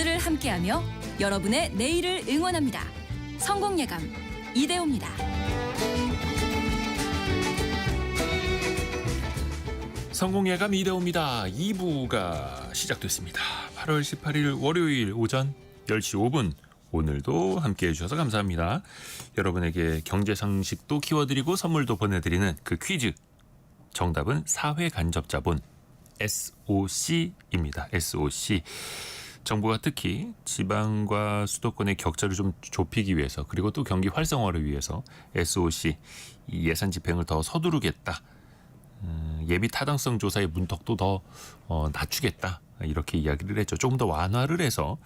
오늘을 함께하며 여러분의 내일을 응원합니다. 성공예감 이대호입니다. 성공예감 이대호입니다. 2부가 시작됐습니다. 8월 18일 월요일 오전 10시 5분 오늘도 함께해 주셔서 감사합니다. 여러분에게 경제상식도 키워드리고 선물도 보내드리는 그 퀴즈. 정답은 사회간접자본 SOC입니다. SOC. 정부가 특히 지방과 수도권의 격차를 좀 좁히기 위해서 그리고 또 경기 활성화를 위해서 SOC 이 예산 집행을 더 서두르겠다. 예비 타당성 조사의 문턱도 더 낮추겠다. 이렇게 이야기를 했죠. 조금 더 완화를 해서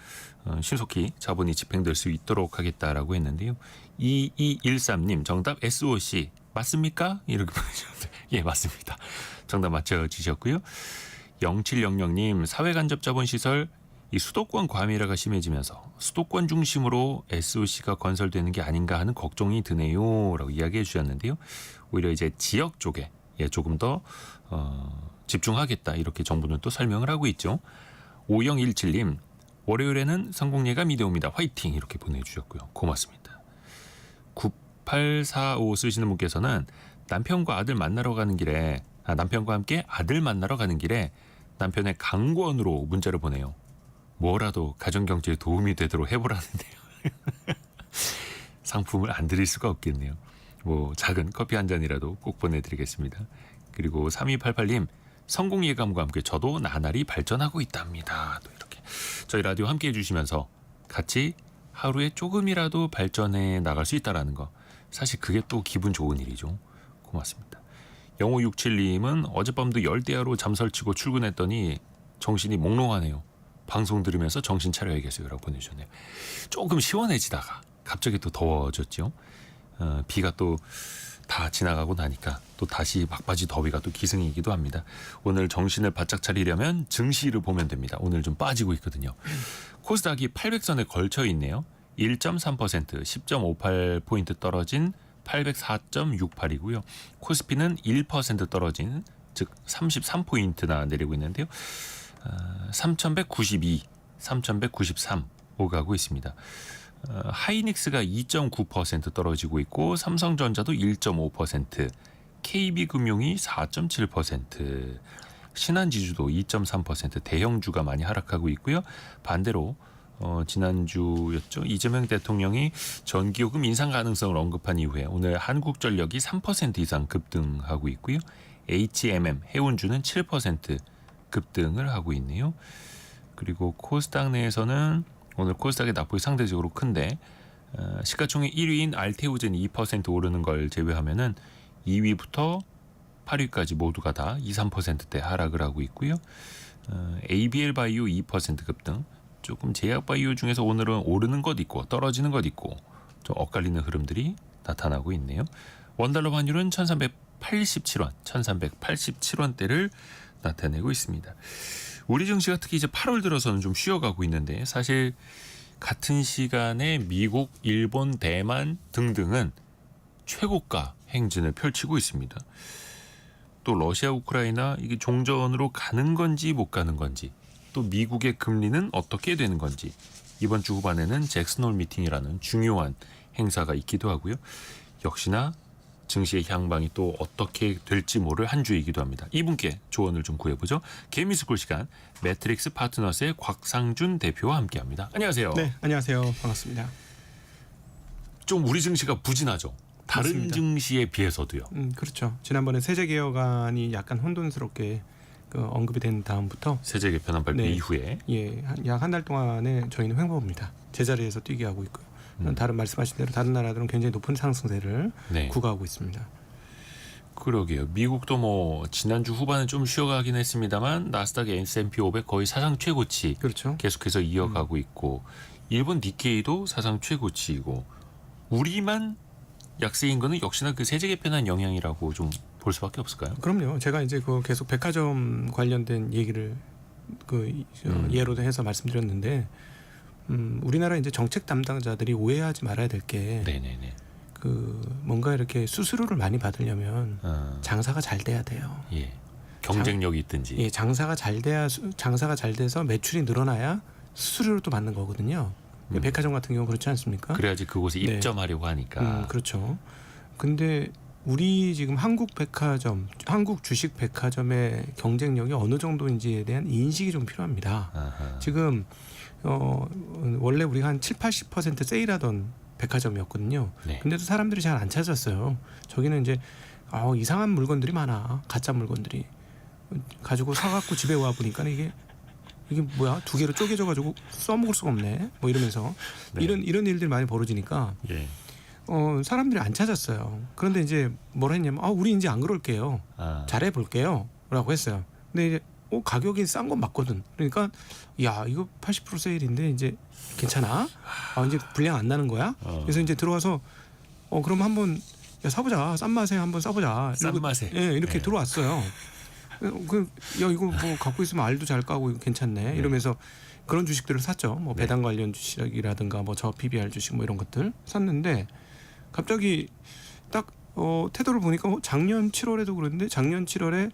신속히 자본이 집행될 수 있도록 하겠다라고 했는데요. 2213님 정답 SOC 맞습니까? 이렇게 보내주셨는데 예 맞습니다. 정답 맞춰주셨고요. 0700님 사회간접자본시설 이 수도권 과밀화가 심해지면서 수도권 중심으로 SOC가 건설되는 게 아닌가 하는 걱정이 드네요 라고 이야기해 주셨는데요. 오히려 이제 지역 쪽에 조금 더 집중하겠다 이렇게 정부는 또 설명을 하고 있죠. 5017님 월요일에는 성공예감 이대호입니다. 화이팅 이렇게 보내주셨고요. 고맙습니다. 9845 쓰시는 분께서는 남편과 함께 아들 만나러 가는 길에 남편의 강권으로 문자를 보내요. 뭐라도 가정경제에 도움이 되도록 해보라는데요. 상품을 안 드릴 수가 없겠네요. 뭐 작은 커피 한 잔이라도 꼭 보내드리겠습니다. 그리고 3288님 성공예감과 함께 저도 나날이 발전하고 있답니다. 또 이렇게 저희 라디오 함께 해주시면서 같이 하루에 조금이라도 발전해 나갈 수 있다는 거 사실 그게 또 기분 좋은 일이죠. 고맙습니다. 0567님은 어젯밤도 열대야로 잠설치고 출근했더니 정신이 몽롱하네요. 방송 들으면서 정신 차려야겠어요 라고 보내주셨네요. 조금 시원해지다가 갑자기 또 더워졌죠. 비가 또 다 지나가고 나니까 또 다시 막바지 더위가 또 기승이기도 합니다. 오늘 정신을 바짝 차리려면 증시를 보면 됩니다. 오늘 좀 빠지고 있거든요. 코스닥이 800선에 걸쳐 있네요. 1.3% 10.58포인트 떨어진 804.68이고요. 코스피는 1% 떨어진 즉 33포인트나 내리고 있는데요. 3192, 3193 오가고 있습니다. 하이닉스가 2.9% 떨어지고 있고 삼성전자도 1.5%, KB금융이 4.7%, 신한지주도 2.3% 대형주가 많이 하락하고 있고요. 반대로 지난주였죠. 이재명 대통령이 전기요금 인상 가능성을 언급한 이후에 오늘 한국전력이 3% 이상 급등하고 있고요. HMM 해운주는 7% 급등을 하고 있네요. 그리고 코스닥 내에서는 오늘 코스닥의 낙폭이 상대적으로 큰데 시가총액 1위인 알테오젠이 2% 오르는 걸 제외하면은 2위부터 8위까지 모두가 다 2, 3%대 하락을 하고 있고요. ABL바이오 2% 급등. 조금 제약바이오 중에서 오늘은 오르는 것 있고 떨어지는 것 있고 좀 엇갈리는 흐름들이 나타나고 있네요. 원달러 환율은 1387원, 1387원대를 나타내고 있습니다. 우리 증시가 특히 이제 8월 들어서는 좀 쉬어가고 있는데 사실 같은 시간에 미국, 일본, 대만 등등은 최고가 행진을 펼치고 있습니다. 또 러시아, 우크라이나 이게 종전으로 가는 건지 못 가는 건지 또 미국의 금리는 어떻게 되는 건지 이번 주 후반에는 잭슨홀 미팅이라는 중요한 행사가 있기도 하고요. 역시나 증시의 향방이 또 어떻게 될지 모를 한 주이기도 합니다. 이분께 조언을 좀 구해보죠. 개미스쿨 시간 매트릭스 파트너스의 곽상준 대표와 함께합니다. 안녕하세요. 네, 안녕하세요. 반갑습니다. 좀 우리 증시가 부진하죠. 다른 맞습니다. 증시에 비해서도요. 그렇죠. 지난번에 세제 개혁안이 약간 혼돈스럽게 언급이 된 다음부터 세제 개편안 발표 이후에 약 한 달 동안에 저희는 횡보입니다. 제자리에서 뛰게 하고 있고요. 다른 말씀하신 대로 다른 나라들은 굉장히 높은 상승세를 구가하고 있습니다. 그러게요. 미국도 뭐 지난주 후반에 좀 쉬어가긴 했습니다만 나스닥 S&P 500 거의 사상 최고치 그렇죠. 계속해서 이어가고 있고 일본 니케이도 사상 최고치이고 우리만 약세인 거는 역시나 그 세제 개편안 영향이라고 좀 볼 수밖에 없을까요? 그럼요. 제가 이제 계속 백화점 관련된 얘기를 예로 해서 말씀드렸는데 우리나라 이제 정책 담당자들이 오해하지 말아야 될 게 뭔가 이렇게 수수료를 많이 받으려면 장사가 잘 돼야 돼요. 예. 경쟁력이 있든지. 장사가 잘 돼서 매출이 늘어나야 수수료를 또 받는 거거든요. 백화점 같은 경우 그렇지 않습니까? 그래야지 그곳에 네. 입점하려고 하니까. 그렇죠. 근데 우리 지금 한국 백화점, 한국 주식 백화점의 경쟁력이 어느 정도인지에 대한 인식이 좀 필요합니다. 아하. 지금 원래 우리가 한 70-80% 세일하던 백화점이었거든요. 네. 근데도 사람들이 잘 안 찾았어요. 저기는 이제 이상한 물건들이 많아. 가짜 물건들이. 가지고 사갖고 집에 와 보니까 이게 뭐야? 두 개로 쪼개져가지고 써먹을 수가 없네. 뭐 이러면서 네. 이런 일들이 많이 벌어지니까 예. 사람들이 안 찾았어요. 그런데 이제 뭐라 했냐면 우리 이제 안 그럴게요. 아. 잘해 볼게요. 라고 했어요. 근데 이제 가격이 싼 건 맞거든. 그러니까 야 이거 80% 세일인데 이제 괜찮아? 이제 분량 안 나는 거야? 그래서 이제 들어와서 그럼 한번 사보자. 싼 맛에 한번 써보자. 싼 맛에. 예, 이렇게 네. 들어왔어요. 야 이거 뭐 갖고 있으면 알도 잘 까고 이거 괜찮네. 네. 이러면서 그런 주식들을 샀죠. 뭐 네. 배당 관련 주식이라든가 뭐 저 PBR 주식 뭐 이런 것들 샀는데 갑자기 딱 태도를 보니까 작년 7월에도 그랬는데 작년 7월에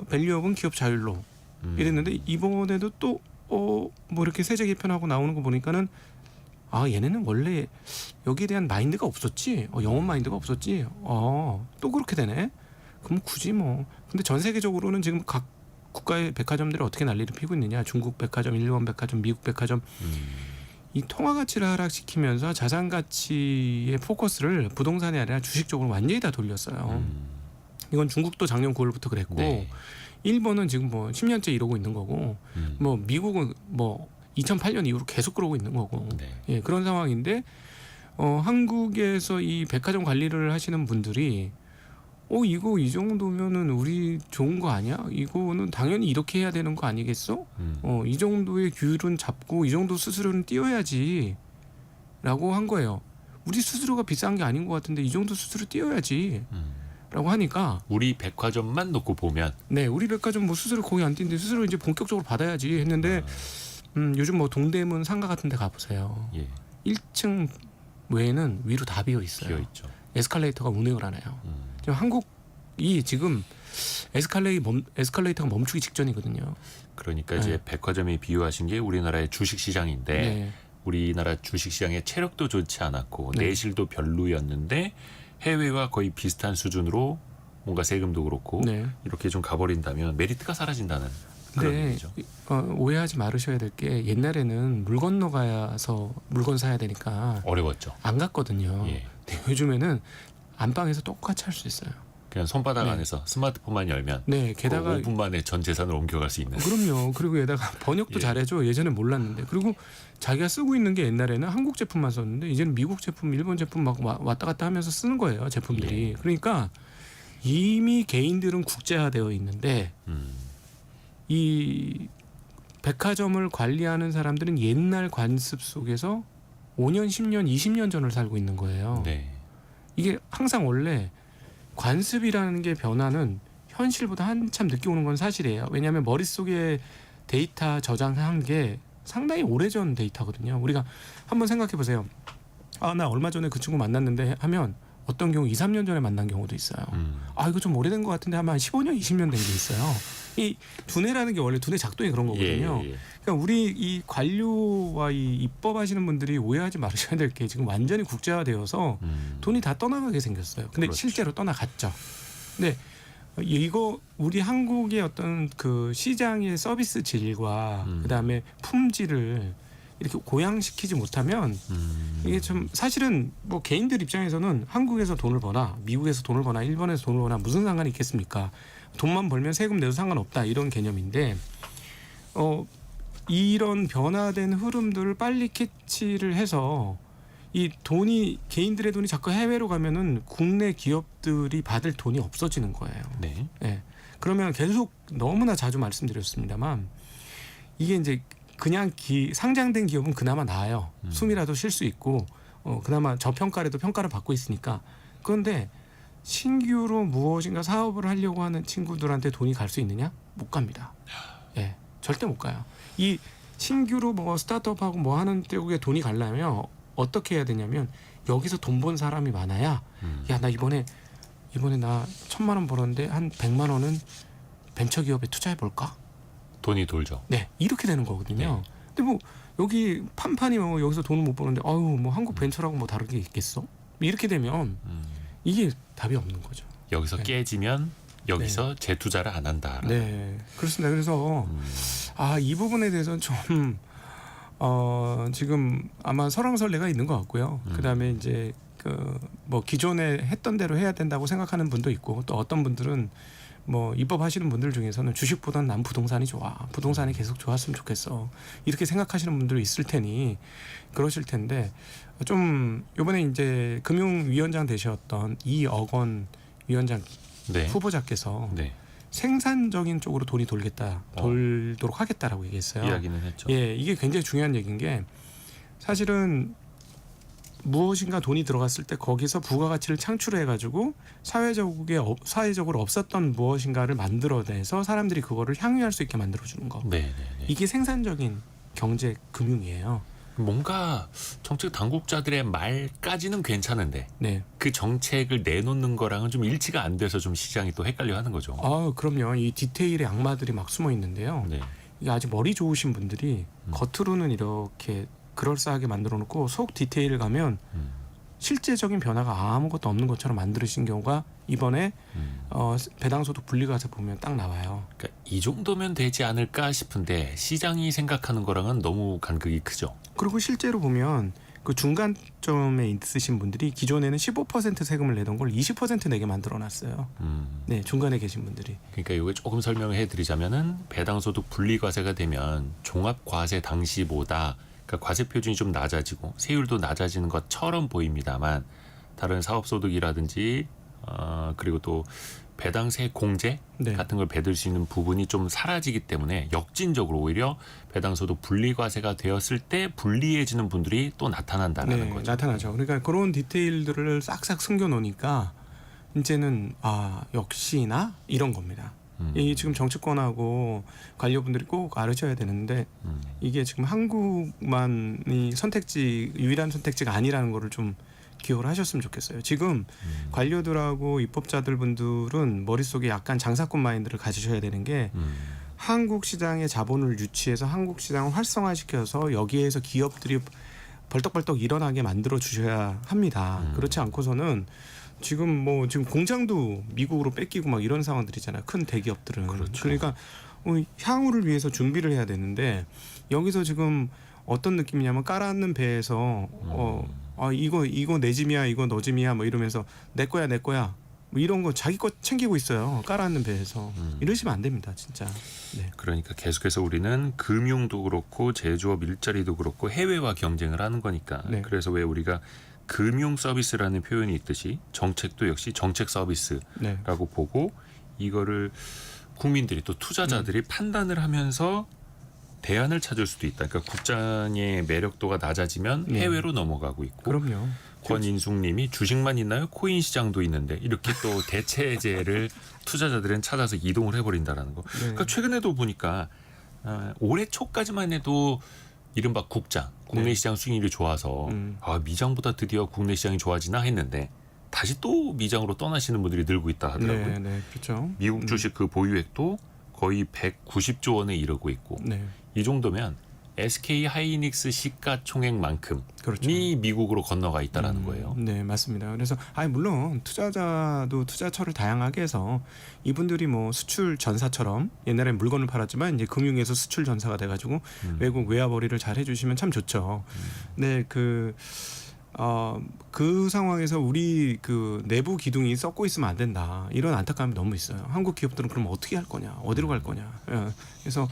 밸류업은 기업 자율로 이랬는데 이번에도 또 뭐 이렇게 세제 개편하고 나오는 거 보니까는 얘네는 원래 여기에 대한 마인드가 없었지. 영업 마인드가 없었지. 또 그렇게 되네. 그럼 굳이 뭐. 근데 전 세계적으로는 지금 각 국가의 백화점들이 어떻게 난리를 피고 있느냐. 중국 백화점, 일본 백화점, 미국 백화점. 이 통화 가치를 하락시키면서 자산 가치의 포커스를 부동산이 아니라 주식 쪽으로 완전히 다 돌렸어요. 이건 중국도 작년 9월부터 그랬고 네. 일본은 지금 뭐 10년째 이러고 있는 거고 뭐 미국은 뭐 2008년 이후로 계속 그러고 있는 거고 네. 예, 그런 상황인데 한국에서 이 백화점 관리를 하시는 분들이 이거 이 정도면은 우리 좋은 거 아니야? 이거는 당연히 이렇게 해야 되는 거 아니겠어? 이 정도의 규율은 잡고 이 정도 수수료는 띄워야지 라고 한 거예요. 우리 수수료가 비싼 게 아닌 것 같은데 이 정도 수수료 띄워야지 라고 하니까 우리 백화점만 놓고 보면 네, 우리 백화점 뭐 수수료 거의 안 띄는데 수수료 이제 본격적으로 받아야지 했는데 요즘 뭐 동대문 상가 같은 데 가보세요. 예. 1층 외에는 위로 다 비어 있어요. 비어 있죠. 에스컬레이터가 운행을 안 해요. 지금 한국이 지금 에스컬레이터가 멈추기 직전이거든요. 그러니까 이제 백화점이 비유하신 게 우리나라의 주식 시장인데 네. 우리나라 주식 시장의 체력도 좋지 않았고 네. 내실도 별로였는데 해외와 거의 비슷한 수준으로 뭔가 세금도 그렇고 네. 이렇게 좀 가버린다면 메리트가 사라진다는 그런 근데 얘기죠. 오해하지 말으셔야 될 게 옛날에는 물 건너가서 물건 사야 되니까 어려웠죠. 안 갔거든요. 예. 근데 요즘에는 안방에서 똑같이 할 수 있어요. 그냥 손바닥 네. 안에서 스마트폰만 열면 네, 게다가 5분 만에 전 재산을 옮겨갈 수 있는. 그럼요. 그리고 게다가 번역도 예. 잘해줘. 예전에 몰랐는데. 그리고 자기가 쓰고 있는 게 옛날에는 한국 제품만 썼는데 이제는 미국 제품, 일본 제품 막 왔다 갔다 하면서 쓰는 거예요. 제품들이. 예. 그러니까 이미 개인들은 국제화되어 있는데 이 백화점을 관리하는 사람들은 옛날 관습 속에서 5년, 10년, 20년 전을 살고 있는 거예요. 네. 이게 항상 원래 관습이라는 게 변화는 현실보다 한참 늦게 오는 건 사실이에요. 왜냐하면 머릿속에 데이터 저장한 게 상당히 오래전 데이터거든요. 우리가 한번 생각해 보세요. 나 얼마 전에 그 친구 만났는데 하면 어떤 경우 2, 3년 전에 만난 경우도 있어요. 이거 좀 오래된 것 같은데 아마 15년, 20년 된 게 있어요. 이 두뇌라는 게 원래 두뇌 작동이 그런 거거든요. 예. 그러니까 우리 이 관료와 이 입법하시는 분들이 오해하지 말으셔야 될 게 지금 완전히 국제화되어서 돈이 다 떠나가게 생겼어요. 근데 그렇죠. 실제로 떠나갔죠. 근데 이거 우리 한국의 어떤 그 시장의 서비스 질과 그다음에 품질을 이렇게 고양시키지 못하면 이게 좀 사실은 뭐 개인들 입장에서는 한국에서 돈을 버나 미국에서 돈을 버나 일본에서 돈을 버나 무슨 상관이 있겠습니까? 돈만 벌면 세금 내도 상관없다 이런 개념인데 이런 변화된 흐름들을 빨리 캐치를 해서 이 돈이 개인들의 돈이 자꾸 해외로 가면은 국내 기업들이 받을 돈이 없어지는 거예요. 네. 네. 그러면 계속 너무나 자주 말씀드렸습니다만 이게 이제 그냥 상장된 기업은 그나마 나아요. 숨이라도 쉴 수 있고 그나마 저평가라도 평가를 받고 있으니까. 그런데 신규로 무엇인가 사업을 하려고 하는 친구들한테 돈이 갈 수 있느냐? 못 갑니다. 예, 절대 못 가요. 이 신규로 뭐 스타트업하고 뭐 하는 쪽에 돈이 가려면 어떻게 해야 되냐면 여기서 돈 번 사람이 많아야 야, 나 이번에 나 1,000만 원 벌었는데 한 100만 원은 벤처기업에 투자해 볼까? 돈이 돌죠. 네, 이렇게 되는 거거든요. 근데 뭐 여기 판판이 뭐 여기서 돈을 못 버는데 아유 뭐 한국 벤처라고 뭐 다른 게 있겠어? 이렇게 되면 이게 답이 없는 거죠. 여기서 네. 깨지면 여기서 재투자를 안 한다. 네, 그렇습니다. 그래서 이 부분에 대해서는 좀 지금 아마 설왕설래가 있는 것 같고요. 그다음에 이제 그 뭐 기존에 했던 대로 해야 된다고 생각하는 분도 있고 또 어떤 분들은 뭐 입법하시는 분들 중에서는 주식보다는 난 부동산이 좋아. 부동산이 계속 좋았으면 좋겠어. 이렇게 생각하시는 분들이 있을 테니 그러실 텐데 좀 이번에 이제 금융위원장 되셨던 이억원 위원장 네. 후보자께서 네. 생산적인 쪽으로 돈이 돌도록 하겠다라고 얘기했어요. 이야기는 했죠. 예, 이게 굉장히 중요한 얘기인 게 사실은 무엇인가 돈이 들어갔을 때 거기서 부가가치를 창출해가지고 사회적으로 없었던 무엇인가를 만들어내서 사람들이 그거를 향유할 수 있게 만들어주는 거. 네. 이게 생산적인 경제 금융이에요. 뭔가 정책 당국자들의 말까지는 괜찮은데 네. 그 정책을 내놓는 거랑은 좀 일치가 안 돼서 좀 시장이 또 헷갈려하는 거죠. 그럼요. 이 디테일의 악마들이 막 숨어 있는데요. 네. 이게 아주 머리 좋으신 분들이 겉으로는 이렇게 그럴싸하게 만들어놓고 속 디테일을 가면 실제적인 변화가 아무것도 없는 것처럼 만드신 경우가 이번에 배당소득 분리과세 보면 딱 나와요. 그러니까 이 정도면 되지 않을까 싶은데 시장이 생각하는 거랑은 너무 간극이 크죠. 그리고 실제로 보면 그 중간점에 있으신 분들이 기존에는 15% 세금을 내던 걸 20% 내게 만들어놨어요. 네, 중간에 계신 분들이. 그러니까 이거 조금 설명을 해드리자면은 배당소득 분리과세가 되면 종합과세 당시보다 그러니까 과세 표준이 좀 낮아지고 세율도 낮아지는 것처럼 보입니다만 다른 사업소득이라든지 그리고 또 배당세 공제 네. 같은 걸 받을 수 있는 부분이 좀 사라지기 때문에 역진적으로 오히려 배당소득 분리과세가 되었을 때 불리해지는 분들이 또 나타난다는 거죠. 나타나죠. 그러니까 그런 디테일들을 싹싹 숨겨놓으니까 이제는 역시나 이런 겁니다. 이 지금 정치권하고 관료분들이 꼭 알으셔야 되는데 이게 지금 한국만이 유일한 선택지가 아니라는 거를 좀 기억을 하셨으면 좋겠어요. 지금 관료들하고 입법자들 분들은 머릿속에 약간 장사꾼 마인드를 가지셔야 되는 게 한국 시장의 자본을 유치해서 한국 시장을 활성화시켜서 여기에서 기업들이 벌떡벌떡 일어나게 만들어 주셔야 합니다. 그렇지 않고서는 지금 공장도 미국으로 뺏기고 막 이런 상황들이잖아요. 큰 대기업들은. 그렇죠. 그러니까 향후를 위해서 준비를 해야 되는데 여기서 지금 어떤 느낌이냐면 깔아앉는 배에서 이거 내 짐이야, 이거 너 짐이야, 뭐 이러면서 내 거야 뭐 이런 거 자기 거 챙기고 있어요. 깔아앉는 배에서. 이러시면 안 됩니다, 진짜. 네. 그러니까 계속해서 우리는 금융도 그렇고 제조업 일자리도 그렇고 해외와 경쟁을 하는 거니까. 네. 그래서 왜 우리가 금융 서비스라는 표현이 있듯이 정책도 역시 정책 서비스라고 네. 보고 이거를 국민들이 또 투자자들이 판단을 하면서 대안을 찾을 수도 있다. 그러니까 국장의 매력도가 낮아지면 해외로 넘어가고 있고. 그럼요. 권인숙님이 주식만 있나요? 코인 시장도 있는데 이렇게 또 대체제를 투자자들은 찾아서 이동을 해버린다라는 거. 그러니까 최근에도 보니까 올해 초까지만 해도 이른바 국장, 국내 시장 수익률이 좋아서 미장보다 드디어 국내 시장이 좋아지나 했는데 다시 또 미장으로 떠나시는 분들이 늘고 있다 하더라고요. 네, 그렇죠. 미국 주식 그 보유액도 거의 190조 원에 이르고 있고 네. 이 정도면 SK 하이닉스 시가총액만큼이 그렇죠. 미국으로 건너가 있다라는 거예요. 네, 맞습니다. 그래서 물론 투자자도 투자처를 다양하게 해서 이분들이 뭐 수출 전사처럼 옛날에 물건을 팔았지만 이제 금융에서 수출 전사가 돼가지고 외국 외화벌이를 잘 해주시면 참 좋죠. 네, 그 상황에서 우리 그 내부 기둥이 썩고 있으면 안 된다. 이런 안타까움이 너무 있어요. 한국 기업들은 그럼 어떻게 할 거냐, 어디로 갈 거냐. 그래서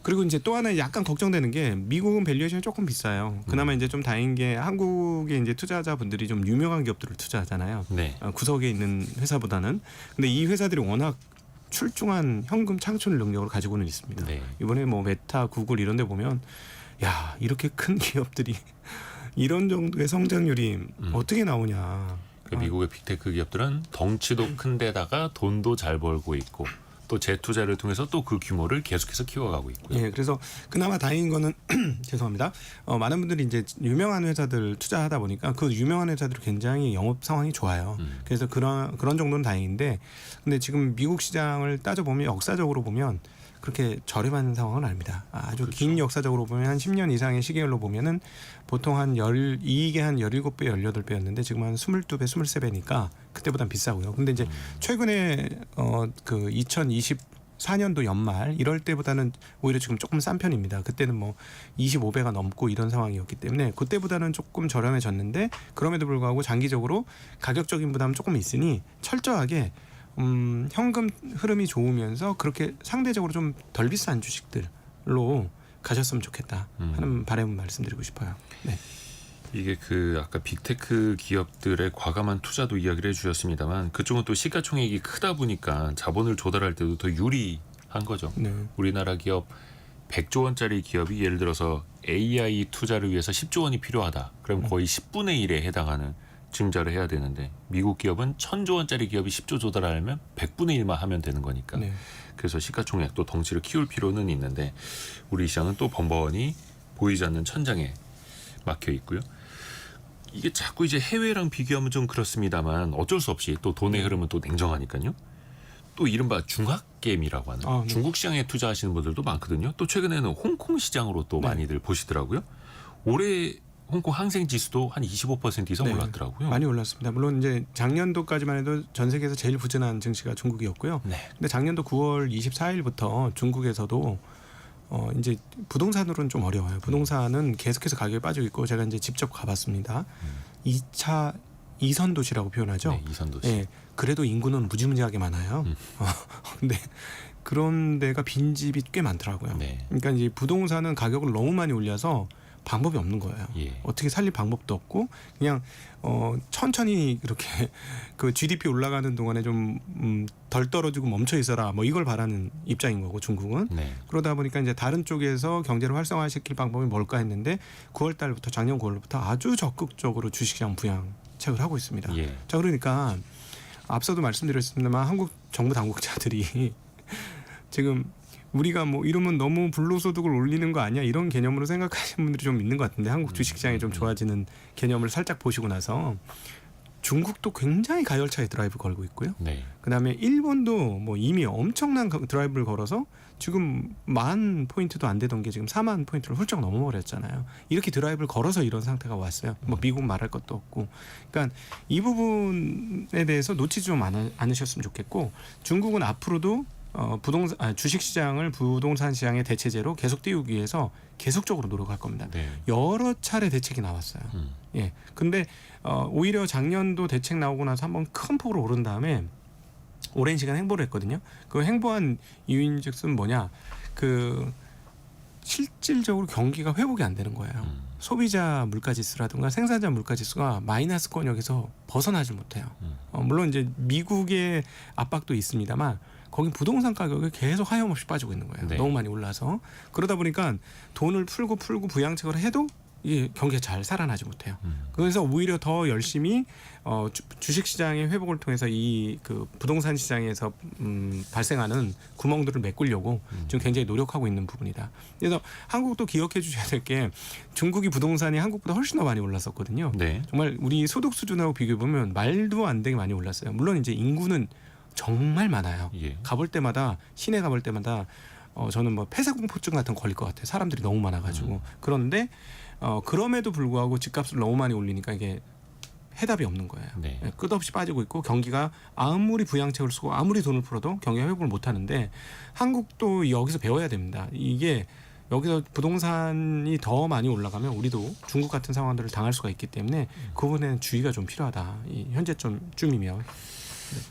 그리고 이제 또 하나 약간 걱정되는 게 미국은 밸류에이션이 조금 비싸요. 그나마 이제 좀 다행인 게 한국의 이제 투자자분들이 좀 유명한 기업들을 투자하잖아요. 네. 구석에 있는 회사보다는. 근데 이 회사들이 워낙 출중한 현금 창출 능력을 가지고는 있습니다. 네. 이번에 뭐 메타, 구글 이런 데 보면 야, 이렇게 큰 기업들이 이런 정도의 성장률이 어떻게 나오냐. 그러니까 미국의 빅테크 기업들은 덩치도 큰 데다가 돈도 잘 벌고 있고 또 재투자를 통해서 또 그 규모를 계속해서 키워가고 있고요. 예, 그래서 그나마 다행인 거는 죄송합니다. 많은 분들이 이제 유명한 회사들 투자하다 보니까 그 유명한 회사들이 굉장히 영업 상황이 좋아요. 그래서 그런 정도는 다행인데, 근데 지금 미국 시장을 따져 보면 역사적으로 보면 그렇게 저렴한 상황은 아닙니다. 아주 그렇죠. 긴 역사적으로 보면 한 10년 이상의 시계열로 보면은 보통 이익의 한 17배, 18배였는데 지금 한 22배, 23배니까 그때보단 비싸고요. 근데 이제 최근에 그 2024년도 연말 이럴 때보다는 오히려 지금 조금 싼 편입니다. 그때는 뭐 25배가 넘고 이런 상황이었기 때문에 그때보다는 조금 저렴해졌는데 그럼에도 불구하고 장기적으로 가격적인 부담은 조금 있으니 철저하게 현금 흐름이 좋으면서 그렇게 상대적으로 좀 덜 비싼 주식들로 가셨으면 좋겠다 하는 바람을 말씀드리고 싶어요. 네. 이게 그 아까 빅테크 기업들의 과감한 투자도 이야기를 해주셨습니다만 그쪽은 또 시가총액이 크다 보니까 자본을 조달할 때도 더 유리한 거죠. 네. 우리나라 기업 100조 원짜리 기업이 예를 들어서 AI 투자를 위해서 10조 원이 필요하다. 그럼 거의 10분의 1에 해당하는 증자를 해야 되는데 미국 기업은 1000조 원짜리 기업이 10조 조달하려면 100분의 1만 하면 되는 거니까. 네. 그래서 시가총액 또 덩치를 키울 필요는 있는데 우리 시장은 또 번번이 보이지 않는 천장에 막혀 있고요. 이게 자꾸 이제 해외랑 비교하면 좀 그렇습니다만 어쩔 수 없이 또 돈의 흐름은 또 냉정하니까요. 또 이른바 중학개미라고 하는 네. 중국 시장에 투자하시는 분들도 많거든요. 또 최근에는 홍콩 시장으로 또 네. 많이들 보시더라고요. 올해 홍콩 항생 지수도 한 25% 이상 네. 올랐더라고요. 많이 올랐습니다. 물론 이제 작년도까지만 해도 전 세계에서 제일 부진한 증시가 중국이었고요. 네. 근데 작년도 9월 24일부터 중국에서도 이제 부동산으로는 좀 어려워요. 부동산은 계속해서 가격이 빠지고 있고 제가 이제 직접 가봤습니다. 2차 이선 도시라고 표현하죠. 네, 이선 도시. 예, 그래도 인구는 무지무지하게 많아요. 근데 그런 데가 빈집이 꽤 많더라고요. 네. 그러니까 이제 부동산은 가격을 너무 많이 올려서 방법이 없는 거예요. 예. 어떻게 살릴 방법도 없고 그냥 천천히 그렇게 그 GDP 올라가는 동안에 좀 덜 떨어지고 멈춰 있어라 뭐 이걸 바라는 입장인 거고 중국은. 네. 그러다 보니까 이제 다른 쪽에서 경제를 활성화시킬 방법이 뭘까 했는데 9월 달부터 작년 9월부터 아주 적극적으로 주식시장 부양책을 하고 있습니다. 예. 자, 그러니까 앞서도 말씀드렸습니다만 한국 정부 당국자들이 지금 우리가 뭐 이러면 너무 불로소득을 올리는 거 아니야 이런 개념으로 생각하시는 분들이 좀 있는 것 같은데 한국 주식시장이 좀 좋아지는 개념을 살짝 보시고 나서 중국도 굉장히 가열차게 드라이브 걸고 있고요. 네. 그다음에 일본도 뭐 이미 엄청난 드라이브를 걸어서 지금 10,000포인트도 안 되던 게 지금 40,000포인트를 훌쩍 넘어버렸잖아요. 이렇게 드라이브를 걸어서 이런 상태가 왔어요. 뭐 미국 말할 것도 없고. 그러니까 이 부분에 대해서 놓치지 좀 않으셨으면 좋겠고 중국은 앞으로도 주식시장을 부동산 시장의 대체제로 계속 띄우기 위해서 계속적으로 노력할 겁니다. 네. 여러 차례 대책이 나왔어요. 예. 근데 오히려 작년도 대책 나오고 나서 한번 큰 폭으로 오른 다음에 오랜 시간 행보를 했거든요. 그 행보한 이유인즉슨 뭐냐? 그 실질적으로 경기가 회복이 안 되는 거예요. 소비자 물가지수라든가 생산자 물가지수가 마이너스권역에서 벗어나질 못해요. 물론 이제 미국의 압박도 있습니다만 거긴 부동산 가격이 계속 하염없이 빠지고 있는 거예요. 네. 너무 많이 올라서. 그러다 보니까 돈을 풀고 부양책을 해도 이 경기가 잘 살아나지 못해요. 그래서 오히려 더 열심히 주식시장의 회복을 통해서 이 그 부동산 시장에서 발생하는 구멍들을 메꾸려고 지금 굉장히 노력하고 있는 부분이다. 그래서 한국도 기억해 주셔야 될 게 중국이 부동산이 한국보다 훨씬 더 많이 올랐었거든요. 네. 정말 우리 소득 수준하고 비교해 보면 말도 안 되게 많이 올랐어요. 물론 이제 인구는 정말 많아요. 예. 가볼 때마다 시내 가볼 때마다 저는 뭐 폐쇄공포증 같은 거 걸릴 것 같아요. 사람들이 너무 많아가지고. 그런데 그럼에도 불구하고 집값을 너무 많이 올리니까 이게 해답이 없는 거예요. 네. 끝없이 빠지고 있고 경기가 아무리 부양책을 쓰고 아무리 돈을 풀어도 경기가 회복을 못하는데 한국도 여기서 배워야 됩니다. 이게 여기서 부동산이 더 많이 올라가면 우리도 중국 같은 상황들을 당할 수가 있기 때문에 그 부분에는 주의가 좀 필요하다. 이 현재쯤이면.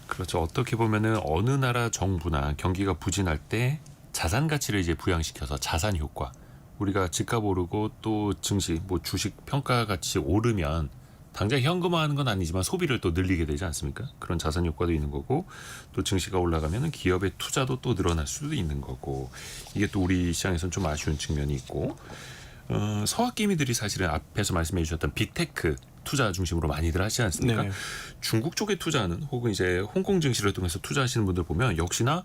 그렇죠. 어떻게 보면은 어느 나라 정부나 경기가 부진할 때 자산 가치를 이제 부양시켜서 자산 효과. 우리가 집값 오르고 또 증시, 뭐 주식 평가 가치 오르면 당장 현금화하는 건 아니지만 소비를 또 늘리게 되지 않습니까? 그런 자산 효과도 있는 거고 또 증시가 올라가면은 기업의 투자도 또 늘어날 수도 있는 거고 이게 또 우리 시장에서는 좀 아쉬운 측면이 있고 서학개미들이 사실은 앞에서 말씀해 주셨던 빅테크 투자 중심으로 많이들 하시지 않습니까? 네. 중국 쪽에 투자하는 혹은 이제 홍콩 증시를 통해서 투자하시는 분들 보면 역시나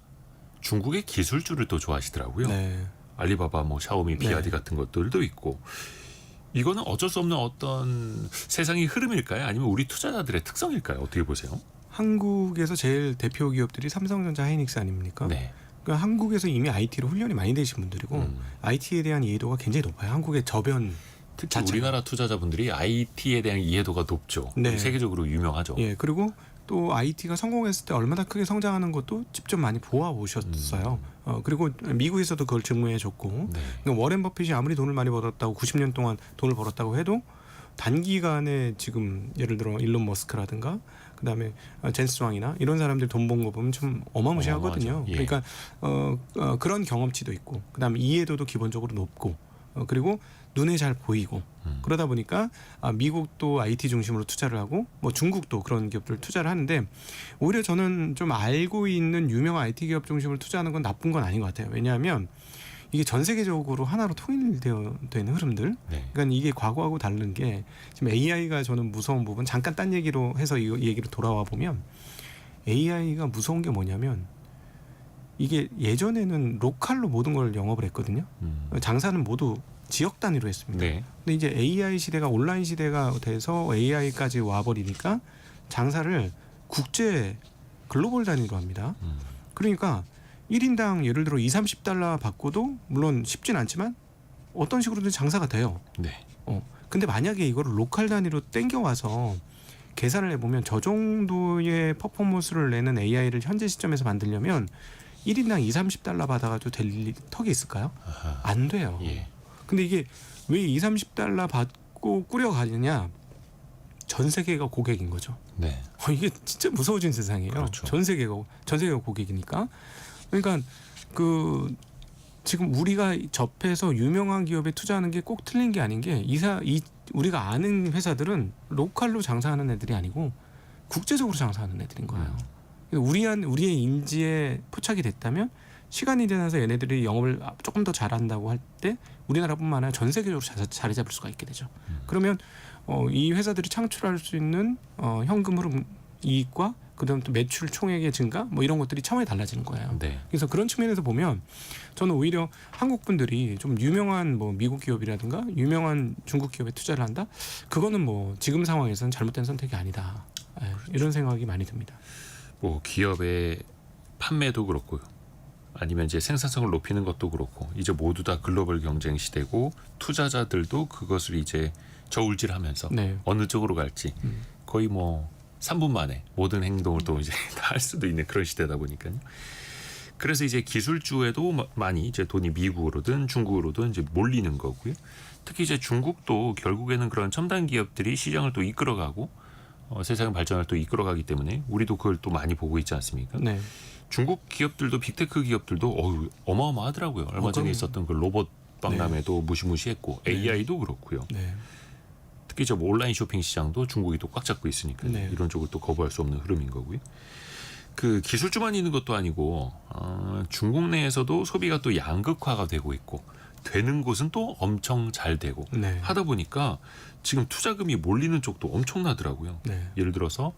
중국의 기술주를 또 좋아하시더라고요. 네. 알리바바, 뭐 샤오미, 비아디 네. 같은 것들도 있고 이거는 어쩔 수 없는 어떤 세상의 흐름일까요? 아니면 우리 투자자들의 특성일까요? 어떻게 보세요? 한국에서 제일 대표 기업들이 삼성전자, 하이닉스 아닙니까? 네. 그러니까 한국에서 이미 IT로 훈련이 많이 되신 분들이고 IT에 대한 이해도가 굉장히 높아요. 한국의 저변 특히 자체가. 우리나라 투자자분들이 IT에 대한 이해도가 높죠. 네. 세계적으로 유명하죠. 예, 그리고 또 IT가 성공했을 때 얼마나 크게 성장하는 것도 직접 많이 보아오셨어요. 그리고 미국에서도 그걸 증명해줬고, 네. 그러니까 워렌 버핏이 아무리 돈을 많이 벌었다고 90년 동안 돈을 벌었다고 해도 단기간에 지금 예를 들어 일론 머스크라든가 그다음에 젠스 왕이나 이런 사람들 돈 번 거 보면 좀 어마무시하거든요. 어마어마하죠. 예. 그러니까 그런 경험치도 있고, 그다음에 이해도도 기본적으로 높고, 그리고 눈에 잘 보이고 그러다 보니까 미국도 IT 중심으로 투자를 하고 뭐 중국도 그런 기업들 투자를 하는데, 오히려 저는 좀 알고 있는 유명한 IT 기업 중심으로 투자하는 건 나쁜 건 아닌 것 같아요. 왜냐하면 이게 전 세계적으로 하나로 통일되어 있는 흐름들. 네. 그러니까 이게 과거하고 다른 게 지금 AI가 저는 무서운 부분, 잠깐 딴 얘기로 해서 이 얘기로 돌아와 보면 AI가 무서운 게 뭐냐면 이게 예전에는 로컬로 모든 걸 영업을 했거든요. 장사는 모두 지역 단위로 했습니다. 네. 근데 이제 AI 시대가 온라인 시대가 돼서 AI까지 와버리니까 장사를 국제 글로벌 단위로 합니다. 그러니까 1인당 예를 들어 20-30달러 받고도 물론 쉽진 않지만 어떤 식으로든 장사가 돼요. 네. 근데 만약에 이거를 로컬 단위로 땡겨와서 계산을 해보면 저 정도의 퍼포먼스를 내는 AI를 현재 시점에서 만들려면 1인당 20-30달러 받아가지고 될 턱이 있을까요? 아하. 안 돼요. 예. 근데 이게 왜 20-30달러 받고 꾸려가느냐? 전 세계가 고객인 거죠. 네. 이게 진짜 무서워진 세상이에요. 그렇죠. 전 세계가 고객이니까. 그러니까 지금 우리가 접해서 유명한 기업에 투자하는 게 꼭 틀린 게 아닌 게 우리가 아는 회사들은 로컬로 장사하는 애들이 아니고 국제적으로 장사하는 애들인 거예요. 우리의 인지에 포착이 됐다면 시간이 지나서 얘네들이 영업을 조금 더 잘한다고 할 때 우리나라뿐만 아니라 전 세계적으로 자리 잡을 수가 있게 되죠. 그러면 이 회사들이 창출할 수 있는 현금 흐름 이익과 그다음 또 매출 총액의 증가 뭐 이런 것들이 차원이 달라지는 거예요. 네. 그래서 그런 측면에서 보면 저는 오히려 한국 분들이 좀 유명한 뭐 미국 기업이라든가 유명한 중국 기업에 투자를 한다. 그거는 뭐 지금 상황에서는 잘못된 선택이 아니다. 이런 생각이 많이 듭니다. 뭐 기업의 판매도 그렇고요. 아니면 이제 생산성을 높이는 것도 그렇고 이제 모두 다 글로벌 경쟁 시대고 투자자들도 그것을 이제 저울질하면서 네. 어느 쪽으로 갈지 거의 뭐 3분 만에 모든 행동을 또 이제 다 할 수도 있는 그런 시대다 보니까요. 그래서 이제 기술주에도 많이 이제 돈이 미국으로든 중국으로든 이제 몰리는 거고요. 특히 이제 중국도 결국에는 그런 첨단 기업들이 시장을 또 이끌어가고 세상의 발전을 또 이끌어가기 때문에 우리도 그걸 또 많이 보고 있지 않습니까? 네. 중국 기업들도 빅테크 기업들도 어마어마하더라고요. 얼마 전에 있었던 그 로봇 박람회도 무시무시했고 AI도 그렇고요. 네. 특히 저 온라인 쇼핑 시장도 중국이 또 꽉 잡고 있으니까 네. 이런 쪽을 또 거부할 수 없는 흐름인 거고요. 그 기술주만 있는 것도 아니고 중국 내에서도 소비가 또 양극화가 되고 있고 되는 곳은 또 엄청 잘 되고 네. 하다 보니까 지금 투자금이 몰리는 쪽도 엄청나더라고요. 네. 예를 들어서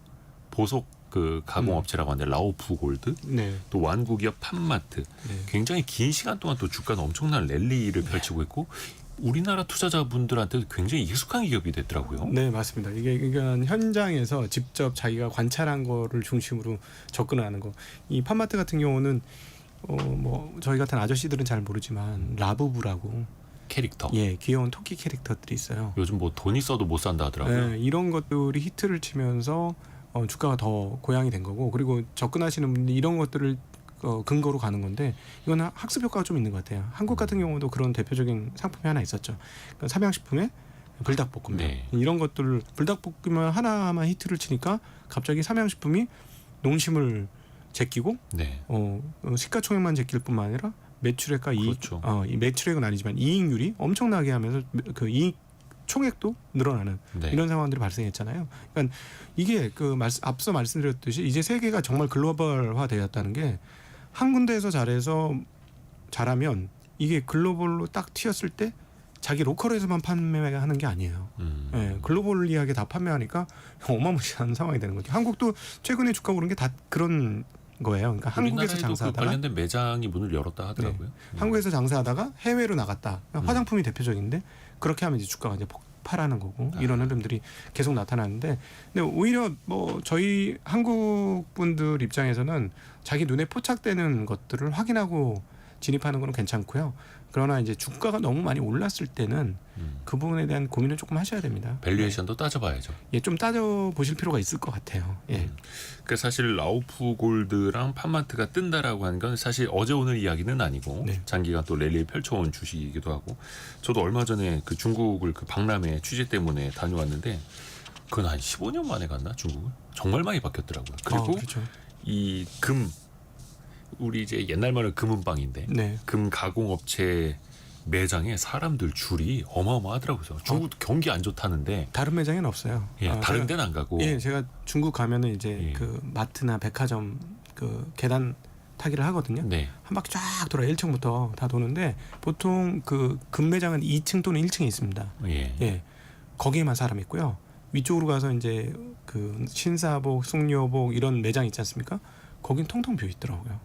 보석 그 가공업체라고 하는데 라오프 골드, 네. 또 완구기업 팜마트, 네. 굉장히 긴 시간 동안 또 주가는 엄청난 랠리를 펼치고 있고 우리나라 투자자분들한테도 굉장히 익숙한 기업이 됐더라고요. 네, 맞습니다. 이게 그러니까 현장에서 직접 자기가 관찰한 거를 중심으로 접근하는 거. 이 팜마트 같은 경우는 뭐 저희 같은 아저씨들은 잘 모르지만 라부부라고 캐릭터. 귀여운 토끼 캐릭터들이 있어요. 요즘 뭐 돈 있어도 못 산다 하더라고요. 네, 이런 것들이 히트를 치면서 주가가 더 고양이 된 거고, 그리고 접근하시는 분들이 이런 것들을 근거로 가는 건데 이건 학습 효과가 좀 있는 것 같아요. 한국 같은 경우도 그런 대표적인 상품이 하나 있었죠. 그러니까 삼양식품의 불닭볶음면. 네. 이런 것들을 불닭볶음면 하나만 히트를 치니까 갑자기 삼양식품이 농심을 제끼고 네. 시가총액만 제낄 뿐만 아니라 매출액과 이익, 그렇죠. 이 매출액은 아니지만 이익률이 엄청나게 하면서 그 이익 총액도 늘어나는 네. 이런 상황들이 발생했잖아요. 그러니까 이게 앞서 말씀드렸듯이 이제 세계가 정말 글로벌화 되었다는 게 한 군데에서 잘하면 이게 글로벌로 딱 튀었을 때 자기 로컬에서만 판매하는 게 아니에요. 글로벌리하게 다 판매하니까 어마무시한 상황이 되는 거죠. 한국도 최근에 주가 오른 게 다 그런 거예요. 그러니까 한국에서 장사하다가 그 관련된 매장이 문을 열었다 하더라고요. 한국에서 장사하다가 해외로 나갔다. 화장품이 대표적인데 그렇게 하면 이제 주가가 이제 파라는 거고 이런 흐름들이 계속 나타나는데 근데 오히려 뭐 저희 한국 분들 입장에서는 자기 눈에 포착되는 것들을 확인하고 진입하는 건 괜찮고요. 그러나 이제 주가가 너무 많이 올랐을 때는 그 부분에 대한 고민을 조금 하셔야 됩니다. 밸류에이션도 따져봐야죠. 예, 좀 따져 보실 필요가 있을 것 같아요. 예. 그 사실 라우프 골드랑 판마트가 뜬다라고 하는 건 사실 어제 오늘 이야기는 아니고 네. 장기간 또 랠리를 펼쳐온 주식이기도 하고 저도 얼마 전에 그 중국을 그 박람회 취재 때문에 다녀왔는데 그건 한 15년 만에 갔나 중국을 정말 많이 바뀌었더라고요. 그리고 그렇죠. 이 금 우리 이제 옛날 말은 금은방인데 네. 금 가공업체 매장에 사람들 줄이 어마어마하더라고요. 중국도 경기 안 좋다는데 다른 매장에는 없어요. 예, 다른 제가, 데는 안 가고 예, 제가 중국 가면은 이제 예. 그 마트나 백화점 그 계단 타기를 하거든요. 네. 한 바퀴 쫙 돌아 1층부터 다 도는데 보통 그 금매장은 2층 또는 1층에 있습니다. 예. 예, 거기에만 사람 있고요. 위쪽으로 가서 이제 그 신사복, 숙녀복 이런 매장 있지 않습니까? 거긴 텅텅 비어 있더라고요.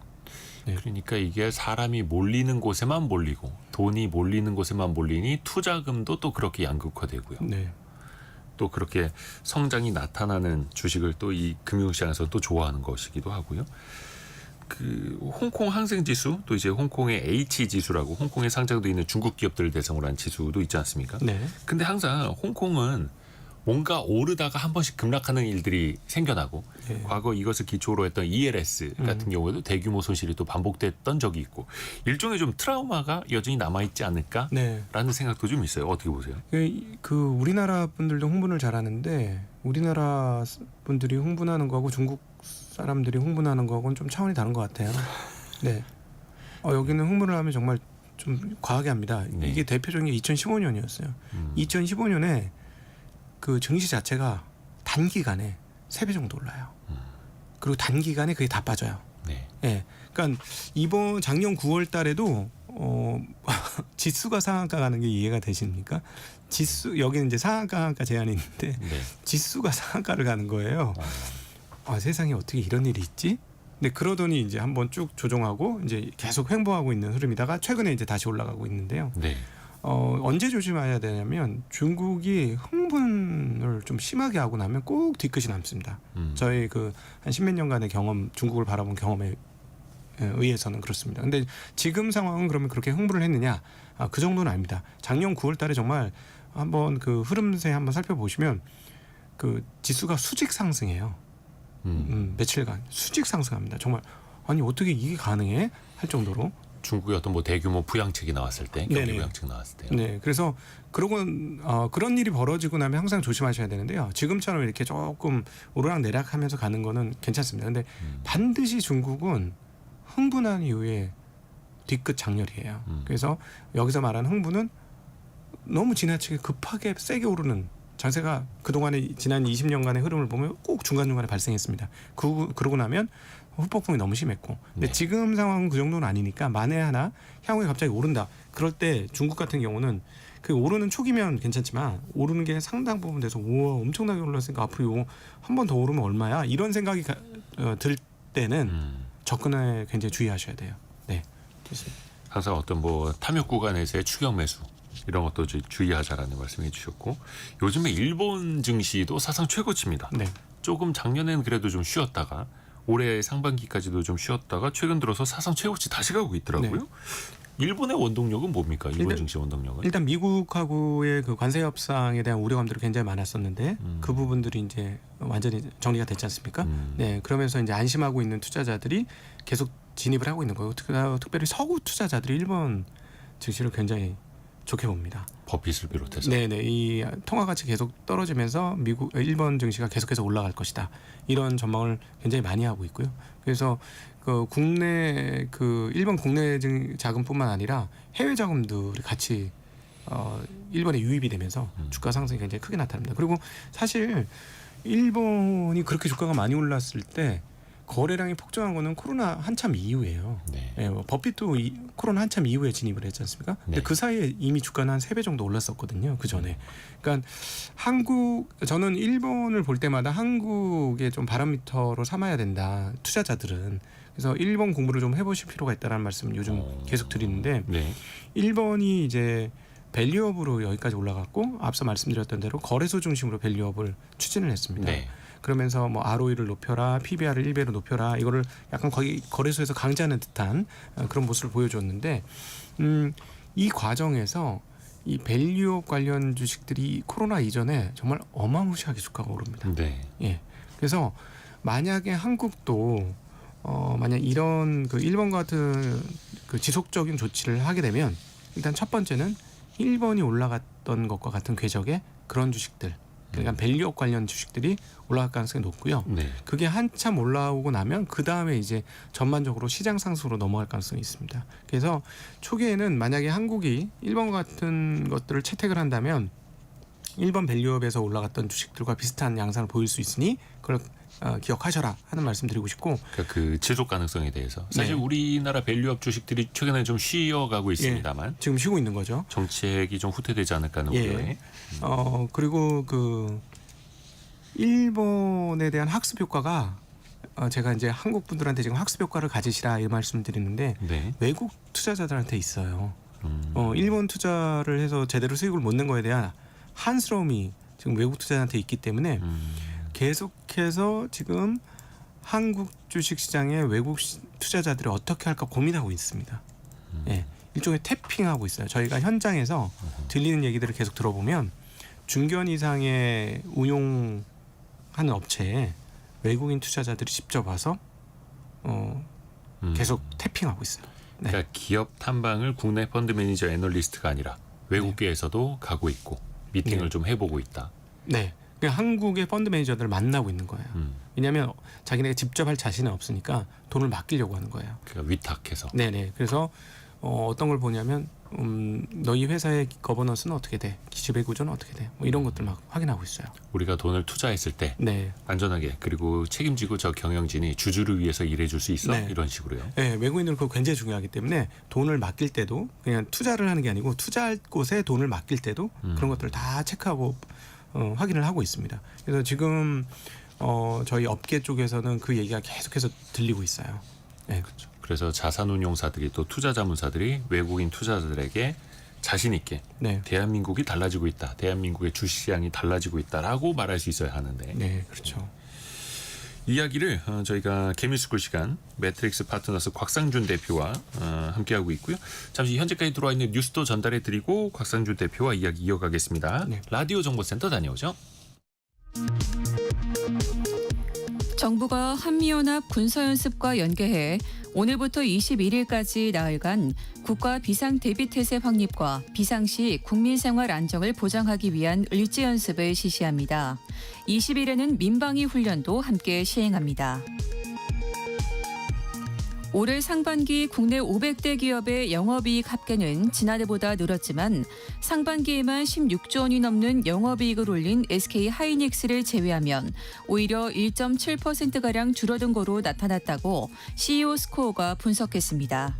네. 그러니까 이게 사람이 몰리는 곳에만 몰리고 돈이 몰리는 곳에만 몰리니 투자금도 또 그렇게 양극화되고요. 네, 또 그렇게 성장이 나타나는 주식을 또 이 금융시장에서 또 좋아하는 것이기도 하고요. 그 홍콩 항생지수 또 이제 홍콩의 H지수라고 홍콩에 상장돼 있는 중국 기업들을 대상으로 한 지수도 있지 않습니까? 네, 근데 항상 홍콩은 뭔가 오르다가 한 번씩 급락하는 일들이 생겨나고 예. 과거 이것을 기초로 했던 ELS 같은 경우에도 대규모 손실이 또 반복됐던 적이 있고 일종의 좀 트라우마가 여전히 남아있지 않을까라는 네. 생각도 좀 있어요. 어떻게 보세요? 그 우리나라 분들도 흥분을 잘하는데 우리나라 분들이 흥분하는 거하고 중국 사람들이 흥분하는 거하고는 좀 차원이 다른 것 같아요. 네. 여기는 흥분을 하면 정말 좀 과하게 합니다. 네. 이게 대표적인 게 2015년이었어요. 2015년에 그 증시 자체가 단기간에 3배 정도 올라요. 그리고 단기간에 그게 다 빠져요. 네. 예. 그러니까 이번 작년 9월 달에도 지수가 상한가 가는 게 이해가 되십니까? 지수 여기는 이제 상한가 제한이 있는데 네. 지수가 상한가를 가는 거예요. 세상에 어떻게 이런 일이 있지? 근데 그러더니 이제 한번 쭉 조정하고 이제 계속 횡보하고 있는 흐름이다가 최근에 이제 다시 올라가고 있는데요. 네. 언제 조심해야 되냐면 중국이 흥분을 좀 심하게 하고 나면 꼭 뒤끝이 남습니다. 저희 그 한 십몇 년간의 경험, 중국을 바라본 경험에 의해서는 그렇습니다. 근데 지금 상황은 그러면 그렇게 흥분을 했느냐? 그 정도는 아닙니다. 작년 9월 달에 정말 한번 그 흐름세 한번 살펴보시면 그 지수가 수직 상승해요. 며칠간 수직 상승합니다. 정말 아니 어떻게 이게 가능해? 할 정도로. 중국의 어떤 뭐 대규모 부양책이 나왔을 때, 경기 네네. 부양책 나왔을 때. 네, 그래서 그런 일이 벌어지고 나면 항상 조심하셔야 되는데요. 지금처럼 이렇게 조금 오르락내락하면서 가는 거는 괜찮습니다. 근데 반드시 중국은 흥분한 이후에 뒤끝 장렬이에요. 그래서 여기서 말하는 흥분은 너무 지나치게 급하게 세게 오르는 장세가 그동안에 지난 20년간의 흐름을 보면 꼭 중간중간에 발생했습니다. 그러고 나면 후폭풍이 너무 심했고 근데 네. 지금 상황은 그 정도는 아니니까 만에 하나 향후에 갑자기 오른다. 그럴 때 중국 같은 경우는 그 오르는 초기면 괜찮지만 오르는 게 상당 부분 돼서 우와 엄청나게 올랐으니까 앞으로 한 번 더 오르면 얼마야? 이런 생각이 들 때는 접근에 굉장히 주의하셔야 돼요. 네. 좋습니다. 항상 어떤 뭐 탐욕 구간에서의 추격 매수 이런 것도 주의하자라는 말씀해 주셨고 요즘에 일본 증시도 사상 최고치입니다. 네. 조금 작년에는 그래도 좀 쉬었다가 올해 상반기까지도 좀 쉬었다가 최근 들어서 사상 최고치 다시 가고 있더라고요. 네. 일본의 원동력은 뭡니까? 일본 증시 원동력은? 일단 미국하고의 그 관세 협상에 대한 우려감들이 굉장히 많았었는데 그 부분들이 이제 완전히 정리가 됐지 않습니까? 네, 그러면서 이제 안심하고 있는 투자자들이 계속 진입을 하고 있는 거예요. 특별히 서구 투자자들이 일본 증시를 굉장히 좋게 봅니다. 버핏을 비롯해서. 네네, 이 통화 가치 계속 떨어지면서 일본 증시가 계속해서 올라갈 것이다. 이런 전망을 굉장히 많이 하고 있고요. 그래서 그 일본 국내 자금뿐만 아니라 해외 자금들이 같이 일본에 유입이 되면서 주가 상승이 굉장히 크게 나타납니다. 그리고 사실 일본이 그렇게 주가가 많이 올랐을 때 거래량이 폭증한 거는 코로나 한참 이후예요. 네. 예, 버핏도 코로나 한참 이후에 진입을 했지 않습니까? 근데 네. 그 사이에 이미 주가는 한 3배 정도 올랐었거든요. 그 전에. 그러니까 저는 일본을 볼 때마다 한국의 좀 바로미터로 삼아야 된다. 투자자들은. 그래서 일본 공부를 좀 해보실 필요가 있다는 말씀 요즘 계속 드리는데 네. 일본이 이제 밸류업으로 여기까지 올라갔고 앞서 말씀드렸던 대로 거래소 중심으로 밸류업을 추진을 했습니다. 네. 그러면서 뭐 ROE를 높여라, PBR을 1배로 높여라 이거를 약간 거의 거래소에서 강제하는 듯한 그런 모습을 보여줬는데 이 과정에서 이 밸류업 관련 주식들이 코로나 이전에 정말 어마무시하게 주가가 오릅니다. 네. 예. 그래서 만약에 한국도 만약 이런 그 일본 같은 그 지속적인 조치를 하게 되면 일단 첫 번째는 일본이 올라갔던 것과 같은 궤적의 그런 주식들, 그러니까 밸류업 관련 주식들이 올라갈 가능성이 높고요. 네. 그게 한참 올라오고 나면 그 다음에 이제 전반적으로 시장 상승으로 넘어갈 가능성이 있습니다. 그래서 초기에는 만약에 한국이 일본 같은 것들을 채택을 한다면 일본 밸류업에서 올라갔던 주식들과 비슷한 양상을 보일 수 있으니 그걸 기억하셔라 하는 말씀드리고 싶고, 그러니까 그 지속 가능성에 대해서 사실 네. 우리나라 밸류업 주식들이 최근에 좀 쉬어가고 있습니다만 지금 쉬고 있는 거죠. 정책이 좀 후퇴되지 않을까 하는 예. 우려에 그리고 그 일본에 대한 학습 효과가 제가 이제 한국 분들한테 지금 학습 효과를 가지시라 이 말씀을 드리는데 네. 외국 투자자들한테 있어요. 음. 일본 투자를 해서 제대로 수익을 못 낸 거에 대한 한스러움이 지금 외국 투자자한테 있기 때문에 계속해서 지금 한국 주식 시장에 외국 투자자들이 어떻게 할까 고민하고 있습니다. 예, 일종의 태핑하고 있어요. 저희가 현장에서 들리는 얘기들을 계속 들어보면 중견 이상의 운용하는 업체에 외국인 투자자들이 직접 와서 계속 태핑하고 있어요. 네. 그러니까 기업 탐방을 국내 펀드 매니저 애널리스트가 아니라 외국계에서도 가고 있고 미팅을 네. 좀 해보고 있다. 네. 그냥 한국의 펀드 매니저들을 만나고 있는 거예요. 왜냐하면 자기네가 직접 할 자신은 없으니까 돈을 맡기려고 하는 거예요. 그러니까 위탁해서. 네네. 그래서 어떤 걸 보냐면 너희 회사의 거버넌스는 어떻게 돼? 지배 구조는 어떻게 돼? 뭐 이런 것들 막 확인하고 있어요. 우리가 돈을 투자했을 때 네. 안전하게 그리고 책임지고 저 경영진이 주주를 위해서 일해줄 수 있어? 네. 이런 식으로요. 네, 외국인들은 그거 굉장히 중요하기 때문에 돈을 맡길 때도 그냥 투자를 하는 게 아니고 투자할 곳에 돈을 맡길 때도 그런 것들을 다 체크하고 확인을 하고 있습니다. 그래서 지금 저희 업계 쪽에서는 그 얘기가 계속해서 들리고 있어요. 네. 그렇죠. 그래서 자산운용사들이 또 투자자문사들이 외국인 투자자들에게 자신 있게 네. 대한민국이 달라지고 있다. 대한민국의 주식시장이 달라지고 있다라고 말할 수 있어야 하는데 네, 그렇죠. 이야기를 저희가 개미스쿨 시간 매트릭스 파트너스 곽상준 대표와 함께하고 있고요. 잠시 현재까지 들어와 있는 뉴스도 전달해드리고 곽상준 대표와 이야기 이어가겠습니다. 네. 라디오 정보센터 다녀오죠. 정부가 한미연합 군사연습과 연계해 오늘부터 21일까지 나흘간 국가 비상 대비 태세 확립과 비상시 국민 생활 안정을 보장하기 위한 일제연습을 실시합니다. 20일에는 민방위 훈련도 함께 시행합니다. 올해 상반기 국내 500대 기업의 영업이익 합계는 지난해보다 늘었지만 상반기에만 16조 원이 넘는 영업이익을 올린 SK 하이닉스를 제외하면 오히려 1.7%가량 줄어든 거로 나타났다고 CEO 스코어가 분석했습니다.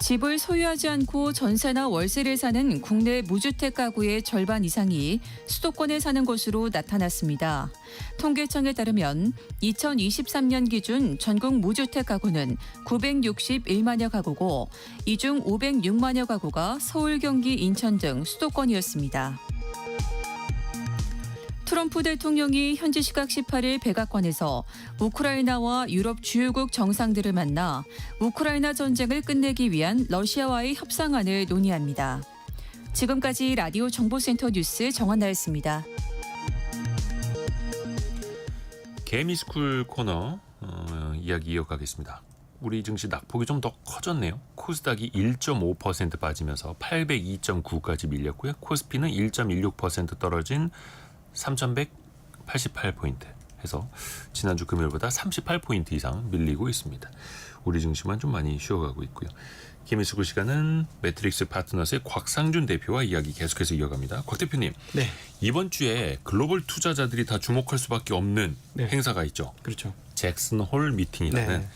집을 소유하지 않고 전세나 월세를 사는 국내 무주택 가구의 절반 이상이 수도권에 사는 것으로 나타났습니다. 통계청에 따르면 2023년 기준 전국 무주택 가구는 961만여 가구고 이 중 506만여 가구가 서울, 경기, 인천 등 수도권이었습니다. 트럼프 대통령이 현지 시각 18일 백악관에서 우크라이나와 유럽 주요국 정상들을 만나 우크라이나 전쟁을 끝내기 위한 러시아와의 협상안을 논의합니다. 지금까지 라디오 정보센터 뉴스 정한나였습니다. 개미스쿨 코너 이야기 이어가겠습니다. 우리 증시 낙폭이 좀 더 커졌네요. 코스닥이 1.5% 빠지면서 802.9까지 밀렸고요. 코스피는 1.16% 떨어진 3,188포인트 해서 지난주 금요일보다 38포인트 이상 밀리고 있습니다. 우리 증시만 좀 많이 쉬어가고 있고요. 개미스쿨 시간은 매트릭스 파트너스의 곽상준 대표와 이야기 계속해서 이어갑니다. 곽 대표님, 네, 이번 주에 글로벌 투자자들이 다 주목할 수밖에 없는 네. 행사가 있죠. 그렇죠. 잭슨 홀 미팅이라는 네.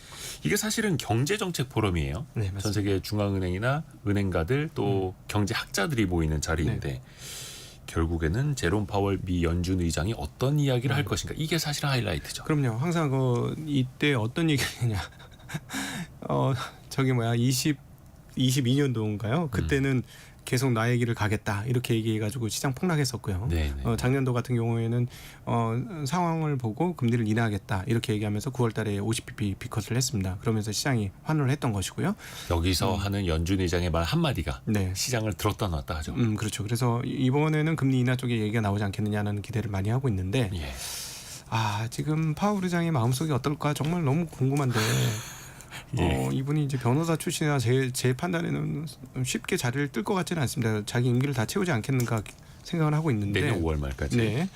이게 사실은 경제정책 포럼이에요. 네, 맞습니다. 전 세계 중앙은행이나 은행가들 또 경제학자들이 모이는 자리인데 결국에는 제롬 파월 미 연준 의장이 어떤 이야기를 할 것인가 이게 사실 하이라이트죠. 그럼요. 항상 이때 어떤 얘기냐 저기 20 22년도인가요? 그때는 계속 나의 길을 가겠다 이렇게 얘기해가지고 시장 폭락했었고요. 작년도 같은 경우에는 상황을 보고 금리를 인하하겠다 이렇게 얘기하면서 9월달에 50bp 비컷을 했습니다. 그러면서 시장이 환호를 했던 것이고요. 여기서 하는 연준 의장의 말 한마디가 네. 시장을 들었다 놨다 하죠. 그렇죠. 그래서 이번에는 금리 인하 쪽에 얘기가 나오지 않겠느냐는 기대를 많이 하고 있는데 예. 지금 파월 의장의 마음속이 어떨까 정말 너무 궁금한데 예. 이분이 이제 변호사 출신이라 제 판단에는 쉽게 자리를 뜰 것 같지는 않습니다. 자기 임기를 다 채우지 않겠는가 생각을 하고 있는데 내년 5월 말까지. 네.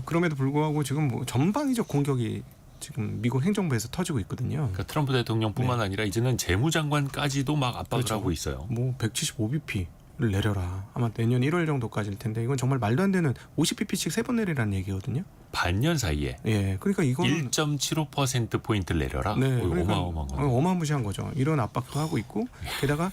그럼에도 불구하고 지금 뭐 전방위적 공격이 지금 미국 행정부에서 터지고 있거든요. 그러니까 트럼프 대통령뿐만 네. 아니라 이제는 재무장관까지도 막 압박을 그렇죠. 하고 있어요. 뭐 175bp를 내려라. 아마 내년 1월 정도까지일 텐데 이건 정말 말도 안 되는 50bp씩 3번 내리라는 얘기거든요. 반년 사이에 예, 그러니까 이거는 1.75% 포인트를 내려라. 네, 이거 그러니까 어마어마한 거. 어마무시한 거죠. 이런 압박도 하고 있고 게다가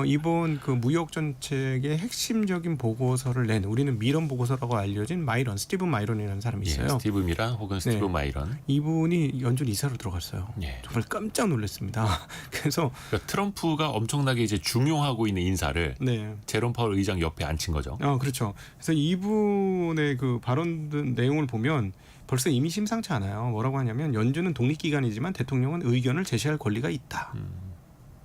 이번 그 무역 정책의 핵심적인 보고서를 낸 우리는 미런 보고서라고 알려진 스티븐 마이런이라는 사람이 있어요. 예, 스티브 미란 혹은 스티브 네. 마이런. 이분이 연준 이사로 들어갔어요. 예. 정말 깜짝 놀랐습니다. 그래서 그러니까 트럼프가 엄청나게 이제 중용하고 있는 인사를 네. 제롬 파월 의장 옆에 앉힌 거죠. 그렇죠. 그래서 이분의 그 발언 내용을 보면 벌써 이미 심상치 않아요. 뭐라고 하냐면 연준은 독립기관이지만 대통령은 의견을 제시할 권리가 있다.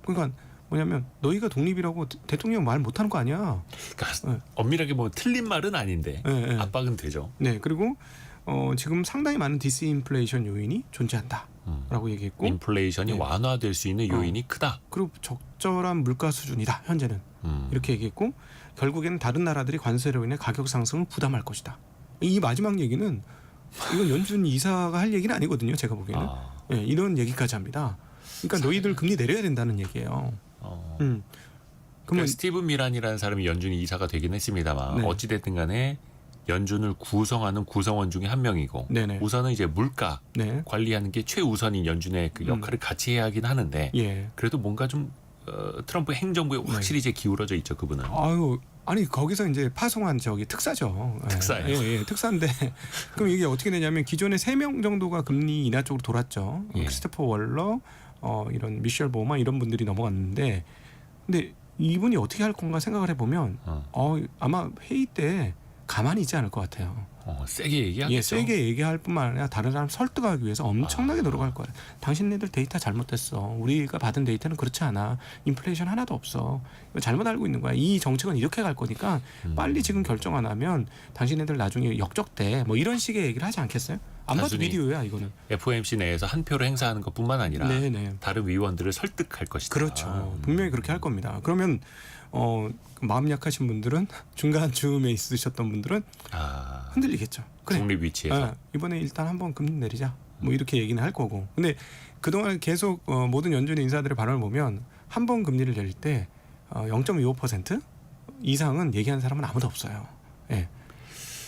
그러니까 뭐냐면 너희가 독립이라고 대통령 말 못하는 거 아니야. 그러니까 엄밀하게 뭐 틀린 말은 아닌데 네. 압박은 되죠. 네. 그리고 지금 상당히 많은 디스인플레이션 요인이 존재한다라고 얘기했고 인플레이션이 네. 완화될 수 있는 요인이 크다. 그리고 적절한 물가 수준이다. 현재는 이렇게 얘기했고 결국에는 다른 나라들이 관세로 인해 가격 상승을 부담할 것이다. 이 마지막 얘기는 이건 연준 이사가 할 얘기는 아니거든요. 제가 보기에는 이런 얘기까지 합니다. 그러니까 너희들 금리 내려야 된다는 얘기예요. 그러니까 스티브 미란이라는 사람이 연준 이사가 되긴 했습니다만 네. 어찌됐든 간에 연준을 구성하는 구성원 중에 한 명이고 네네. 우선은 이제 물가 네. 관리하는 게 최우선인 연준의 그 역할을 같이 해야 하긴 하는데 예. 그래도 뭔가 좀 트럼프 행정부에 확실히 이제 기울어져 있죠 그분은. 아니 거기서 이제 파송한 특사죠. 특사예요. 예, 특사인데 그럼 이게 어떻게 되냐면 기존에 3명 정도가 금리 인하 쪽으로 돌았죠. 예. 크리스토퍼 월러, 이런 미셸 보마 이런 분들이 넘어갔는데, 근데 이분이 어떻게 할 건가 생각을 해보면, 아마 회의 때 가만히 있지 않을 것 같아요. 세게 얘기하겠죠. 예, 세게 얘기할 뿐만 아니라 다른 사람 설득하기 위해서 엄청나게 노력할 거예요. 당신네들 데이터 잘못됐어. 우리가 받은 데이터는 그렇지 않아. 인플레이션 하나도 없어. 이거 잘못 알고 있는 거야. 이 정책은 이렇게 갈 거니까 빨리 지금 결정 안 하면 당신네들 나중에 역적돼. 뭐 이런 식의 얘기를 하지 않겠어요? 안 봐도 비디오야 이거는. FOMC 내에서 한 표를 행사하는 것뿐만 아니라 네네. 다른 위원들을 설득할 것이다. 그렇죠. 분명히 그렇게 할 겁니다. 그러면 마음 약하신 분들은 중간 즈음에 있으셨던 분들은 흔들리겠죠. 그래. 중립 위치에서. 이번에 일단 한번 금리 내리자. 뭐 이렇게 얘기는 할 거고. 근데 그동안 계속 모든 연준 인사들의 발언을 보면 한 번 금리를 내릴 때 0.25% 이상은 얘기하는 사람은 아무도 없어요. 예.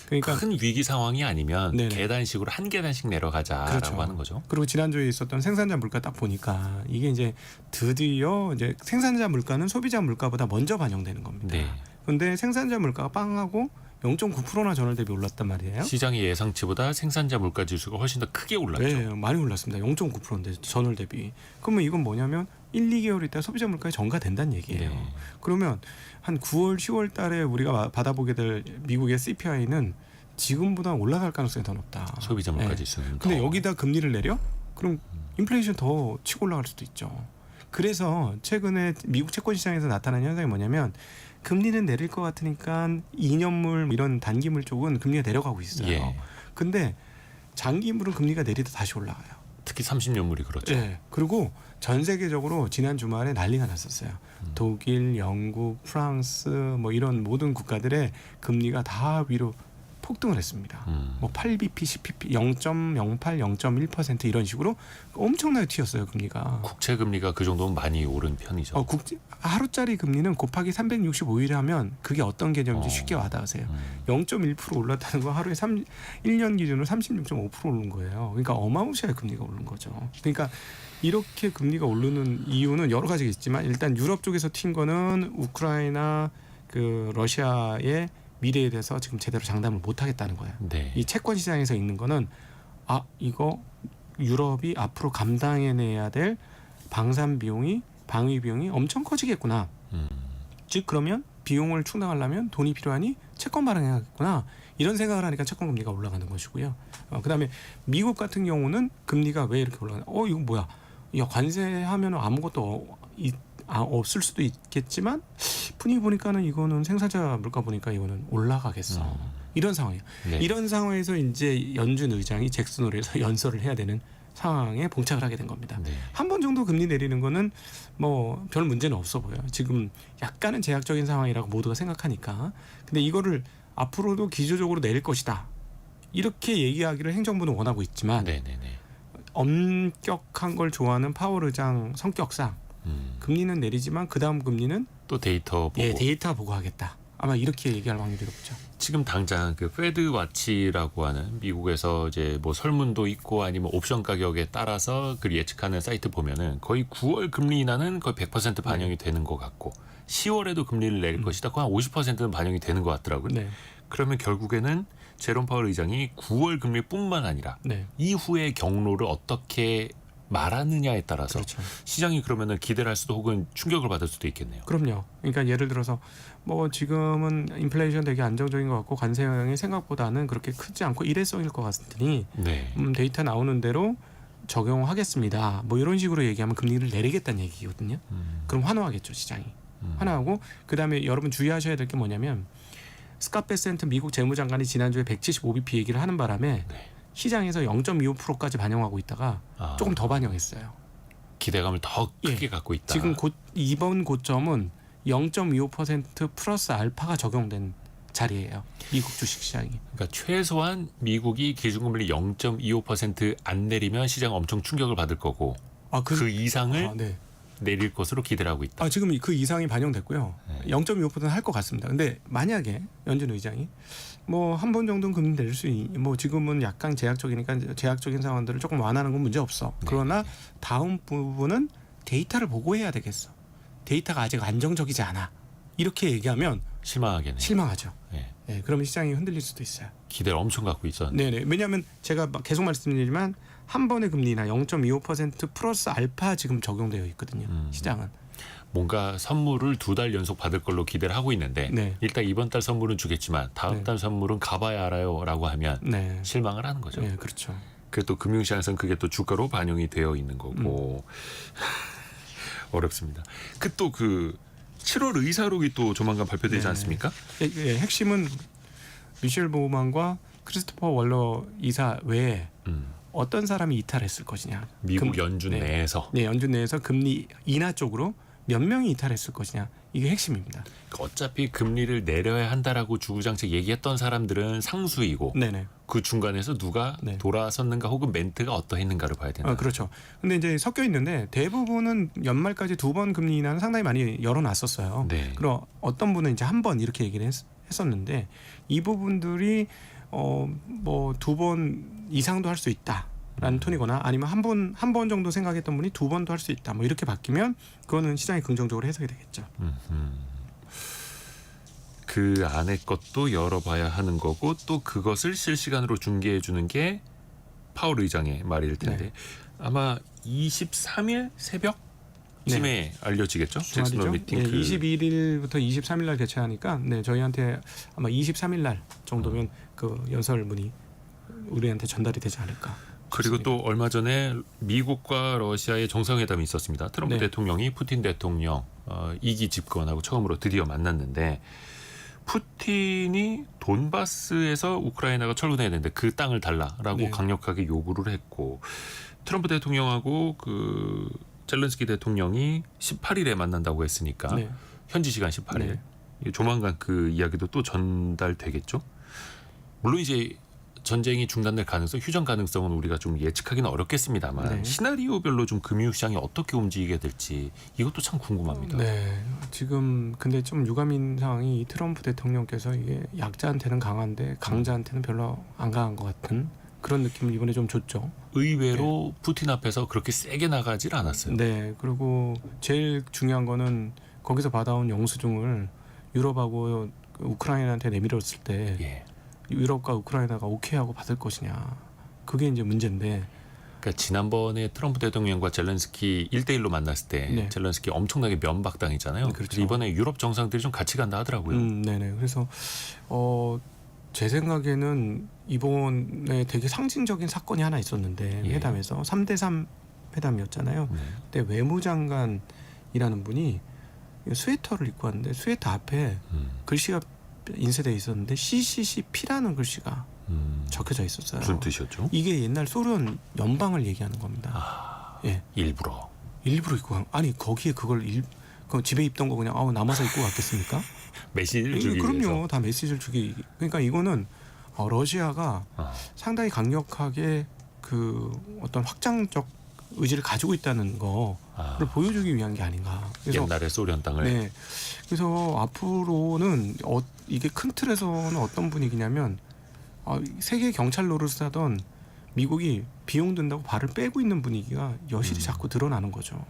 그러니까 큰 위기 상황이 아니면 네네. 계단식으로 한 계단씩 내려가자라고 그렇죠. 하는 거죠. 그리고 지난주에 있었던 생산자 물가 딱 보니까 이게 이제 드디어 이제 생산자 물가는 소비자 물가보다 먼저 반영되는 겁니다. 네. 그런데 생산자 물가가 빵하고 0.9%나 전월 대비 올랐단 말이에요. 시장의 예상치보다 생산자 물가 지수가 훨씬 더 크게 올랐죠. 네, 많이 올랐습니다. 0.9%인데 전월 대비. 그러면 이건 뭐냐면 1, 2개월 있다 소비자 물가에 전가된다는 얘기예요. 네. 그러면 한 9월, 10월 달에 우리가 받아보게 될 미국의 CPI는 지금보다 올라갈 가능성이 더 높다. 소비자 물가 지수는 근데 더. 여기다 금리를 내려? 그럼 인플레이션 더 치고 올라갈 수도 있죠. 그래서 최근에 미국 채권 시장에서 나타난 현상이 뭐냐면 금리는 내릴 것 같으니까 2년물 이런 단기물 쪽은 금리가 내려가고 있어요. 예. 근데 장기물은 금리가 내리다 다시 올라가요. 특히 30년물이 그렇죠. 네. 그리고 전 세계적으로 지난 주말에 난리가 났었어요. 독일, 영국, 프랑스 뭐 이런 모든 국가들의 금리가 다 위로 폭등을 했습니다. 뭐 8bp, 10bp, 0.08, 0.1% 이런 식으로 엄청나게 튀었어요 금리가. 국채 금리가 그 정도면 많이 오른 편이죠. 하루짜리 금리는 곱하기 365일 하면 그게 어떤 개념인지 쉽게 와닿으세요. 0.1% 올랐다는 건 하루에 1년 기준으로 36.5% 오른 거예요. 그러니까 어마무시하게 금리가 오른 거죠. 그러니까 이렇게 금리가 오르는 이유는 여러 가지가 있지만 일단 유럽 쪽에서 튄 거는 우크라이나 그 러시아의 미래에 대해서 지금 제대로 장담을 못 하겠다는 거예요. 네. 이 채권 시장에서 있는 거는 이거 유럽이 앞으로 감당해내야 될 방산 비용이 방위 비용이 엄청 커지겠구나. 즉 그러면 비용을 충당하려면 돈이 필요하니 채권 발행해야겠구나. 이런 생각을 하니까 채권 금리가 올라가는 것이고요. 그다음에 미국 같은 경우는 금리가 왜 이렇게 올라가나? 이거 뭐야? 야, 관세하면 아무것도 없을 수도 있겠지만 분위기 보니까는 이거는 생산자 물가 보니까 이거는 올라가겠어. 이런 상황이에요. 네. 이런 상황에서 이제 연준 의장이 잭슨홀에서 연설을 해야 되는 상황에 봉착을 하게 된 겁니다. 네. 한 번 정도 금리 내리는 거는 뭐 별 문제는 없어 보여요. 지금 약간은 제약적인 상황이라고 모두가 생각하니까. 근데 이거를 앞으로도 기조적으로 내릴 것이다. 이렇게 얘기하기를 행정부는 원하고 있지만 네네네. 엄격한 걸 좋아하는 파월 의장 성격상 금리는 내리지만 그 다음 금리는 또 데이터 보고. 데이터 보고 하겠다. 아마 이렇게 얘기할 확률이 높죠. 지금 당장 그 페드 와치라고 하는 미국에서 이제 뭐 설문도 있고 아니면 옵션 가격에 따라서 그 예측하는 사이트 보면은 거의 9월 금리 인하는 거의 100% 반영이 되는 것 같고 10월에도 금리를 내릴 것이다. 거의 한 50%는 반영이 되는 것 같더라고요. 네. 그러면 결국에는 제롬 파월 의장이 9월 금리뿐만 아니라 네. 이후의 경로를 어떻게 말하느냐에 따라서 그렇죠. 시장이 그러면은 기대를 할 수도 혹은 충격을 받을 수도 있겠네요. 그럼요. 그러니까 예를 들어서 뭐 지금은 인플레이션 되게 안정적인 것 같고 관세 영향이 생각보다는 그렇게 크지 않고 일회성일 것 같으니 네. 데이터 나오는 대로 적용하겠습니다. 뭐 이런 식으로 얘기하면 금리를 내리겠다는 얘기거든요. 그럼 환호하겠죠 시장이. 환호하고 그다음에 여러분 주의하셔야 될 게 뭐냐면 스캇 베센트 미국 재무장관이 지난주에 175bp 얘기를 하는 바람에 네. 시장에서 0.25%까지 반영하고 있다가 조금 더 반영했어요. 기대감을 더 크게 갖고 있다. 지금 이번 고점은 0.25% 플러스 알파가 적용된 자리예요. 미국 주식시장이. 그러니까 최소한 미국이 기준금리 0.25% 안 내리면 시장 엄청 충격을 받을 거고 그 이상을 네. 내릴 것으로 기대를 하고 있다. 지금 그 이상이 반영됐고요. 네. 0.25%는 할 것 같습니다. 근데 만약에 연준 의장이 뭐 한 번 정도는 금리 내릴 뭐 지금은 약간 제약적이니까 제약적인 상황들을 조금 완화하는 건 문제 없어. 그러나 다음 부분은 데이터를 보고 해야 되겠어. 데이터가 아직 안정적이지 않아. 이렇게 얘기하면 실망하겠네요. 실망하죠. 네. 네, 그러면 시장이 흔들릴 수도 있어요. 기대를 엄청 갖고 있었는데. 네네. 왜냐하면 제가 계속 말씀드리지만 한 번의 금리나 0.25% 플러스 알파 지금 적용되어 있거든요. 시장은. 뭔가 선물을 2달 연속 받을 걸로 기대를 하고 있는데 네. 일단 이번 달 선물은 주겠지만 다음 네. 달 선물은 가봐야 알아요라고 하면 네. 실망을 하는 거죠. 네, 그렇죠. 그게 또 금융시장에서는 그게 또 주가로 반영이 되어 있는 거고 어렵습니다. 또 그 7월 의사록이 또 조만간 발표되지 네. 않습니까? 예, 핵심은 미셸 보우만과 크리스토퍼 월러 이사 외에 어떤 사람이 이탈했을 것이냐. 미국 연준 네. 내에서. 네, 연준 내에서 금리 인하 쪽으로 몇 명이 이탈했을 것이냐. 이게 핵심입니다. 어차피 금리를 내려야 한다라고 주구장창 얘기했던 사람들은 상수이고 네네. 그 중간에서 누가 네. 돌아섰는가 혹은 멘트가 어떠했는가를 봐야 된다. 그렇죠. 근데 이제 섞여 있는데 대부분은 연말까지 2번 금리 인하는 상당히 많이 열어놨었어요. 네. 그럼 어떤 분은 이제 한 번 이렇게 얘기를 했었는데 이 부분들이 뭐 2번 이상도 할 수 있다라는 톤이거나 아니면 한 번 정도 생각했던 분이 2번도 할 수 있다. 뭐 이렇게 바뀌면 그거는 시장이 긍정적으로 해석이 되겠죠. 그 안에 것도 열어봐야 하는 거고 또 그것을 실시간으로 중계해 주는 게 파월 의장의 말일 텐데 네. 아마 23일 새벽쯤에 알려지겠죠? 주말이죠. 잭슨홀 미팅. 21일부터 23일 날 개최하니까 저희한테 아마 23일 날 정도면 그 연설문이 우리한테 전달이 되지 않을까. 그리고 또 얼마 전에 미국과 러시아의 정상회담이 있었습니다. 트럼프 네. 대통령이 푸틴 대통령 2기 집권하고 처음으로 드디어 만났는데 푸틴이 돈바스에서 우크라이나가 철군해야 되는데 그 땅을 달라라고 네. 강력하게 요구를 했고 트럼프 대통령하고 그 젤렌스키 대통령이 18일에 만난다고 했으니까 네. 현지 시간 18일 조만간 그 이야기도 또 전달되겠죠. 물론 이제 전쟁이 중단될 가능성, 휴전 가능성은 우리가 좀 예측하기는 어렵겠습니다만 네. 시나리오별로 좀 금융시장이 어떻게 움직이게 될지 이것도 참 궁금합니다. 네, 지금 근데 좀 유감인 상황이 이 트럼프 대통령께서 이게 약자한테는 강한데 강자한테는 별로 안 강한 것 같은 그런 느낌을 이번에 좀 줬죠. 의외로 푸틴 앞에서 그렇게 세게 나가질 않았어요. 네, 그리고 제일 중요한 거는 거기서 받아온 영수증을 유럽하고 우크라이나한테 내밀었을 때 예. 유럽과 우크라이나가 오케이하고 받을 것이냐. 그게 이제 문제인데 그러니까 지난번에 트럼프 대통령과 젤렌스키 1대1로 만났을 때 네. 젤렌스키 엄청나게 면박당했잖아요. 그렇죠. 그래서 이번에 유럽 정상들이 좀 같이 간다 하더라고요. 네네. 그래서 제 생각에는 이번에 되게 상징적인 사건이 하나 있었는데 예. 회담에서 3대3 회담이었잖아요. 네. 그때 외무장관이라는 분이 스웨터를 입고 왔는데 스웨터 앞에 글씨가 인쇄돼 있었는데 CCCP라는 글씨가 적혀져 있었어요. 무슨 뜻이었죠? 이게 옛날 소련 연방을 얘기하는 겁니다. 예, 일부러. 일부러 입고 아니 거기에 그걸 그 집에 입던 거 그냥 남아서 입고 갔겠습니까? 메시지를 주기 그럼요, 위해서. 다 메시지를 주기. 그러니까 이거는 러시아가 아, 상당히 강력하게 그 어떤 확장적 의지를 가지고 있다는 거를 아, 보여주기 위한 게 아닌가. 그래서 옛날에 소련 땅을. 네, 그래서 앞으로는 이게 큰 틀에서는 어떤 분위기냐면 세계 경찰 노릇을 하던 미국이 비용 든다고 발을 빼고 있는 분위기가 여실히 자꾸 드러나는 거죠.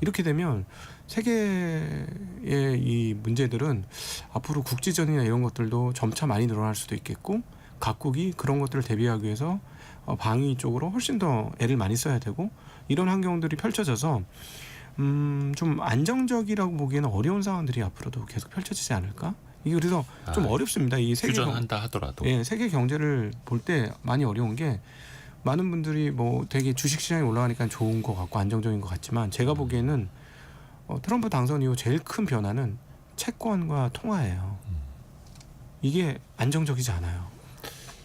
이렇게 되면 세계의 이 문제들은 앞으로 국지전이나 이런 것들도 점차 많이 늘어날 수도 있겠고 각국이 그런 것들을 대비하기 위해서 방위 쪽으로 훨씬 더 애를 많이 써야 되고 이런 환경들이 펼쳐져서 좀 안정적이라고 보기에는 어려운 상황들이 앞으로도 계속 펼쳐지지 않을까? 이게 그래서 좀 어렵습니다. 이 세계 휴전한다 하더라도. 예, 세계 경제를 볼 때 많이 어려운 게 많은 분들이 뭐 되게 주식 시장이 올라가니까 좋은 것 같고 안정적인 것 같지만 제가 보기에는 트럼프 당선 이후 제일 큰 변화는 채권과 통화예요. 이게 안정적이지 않아요.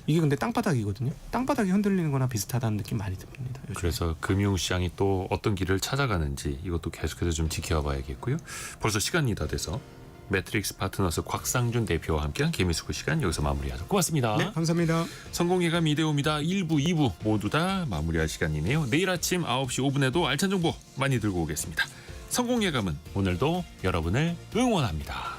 이게 근데 땅바닥이거든요. 땅바닥이 흔들리는 거나 비슷하다는 느낌 많이 듭니다. 요즘. 그래서 금융시장이 또 어떤 길을 찾아가는지 이것도 계속해서 좀 지켜봐야겠고요. 벌써 시간이 다 돼서 매트릭스 파트너스 곽상준 대표와 함께한 개미수구 시간 여기서 마무리하죠. 고맙습니다. 네, 감사합니다. 성공예감 이대호입니다. 1부, 2부 모두 다 마무리할 시간이네요. 내일 아침 9시 5분에도 알찬 정보 많이 들고 오겠습니다. 성공예감은 오늘도 여러분을 응원합니다.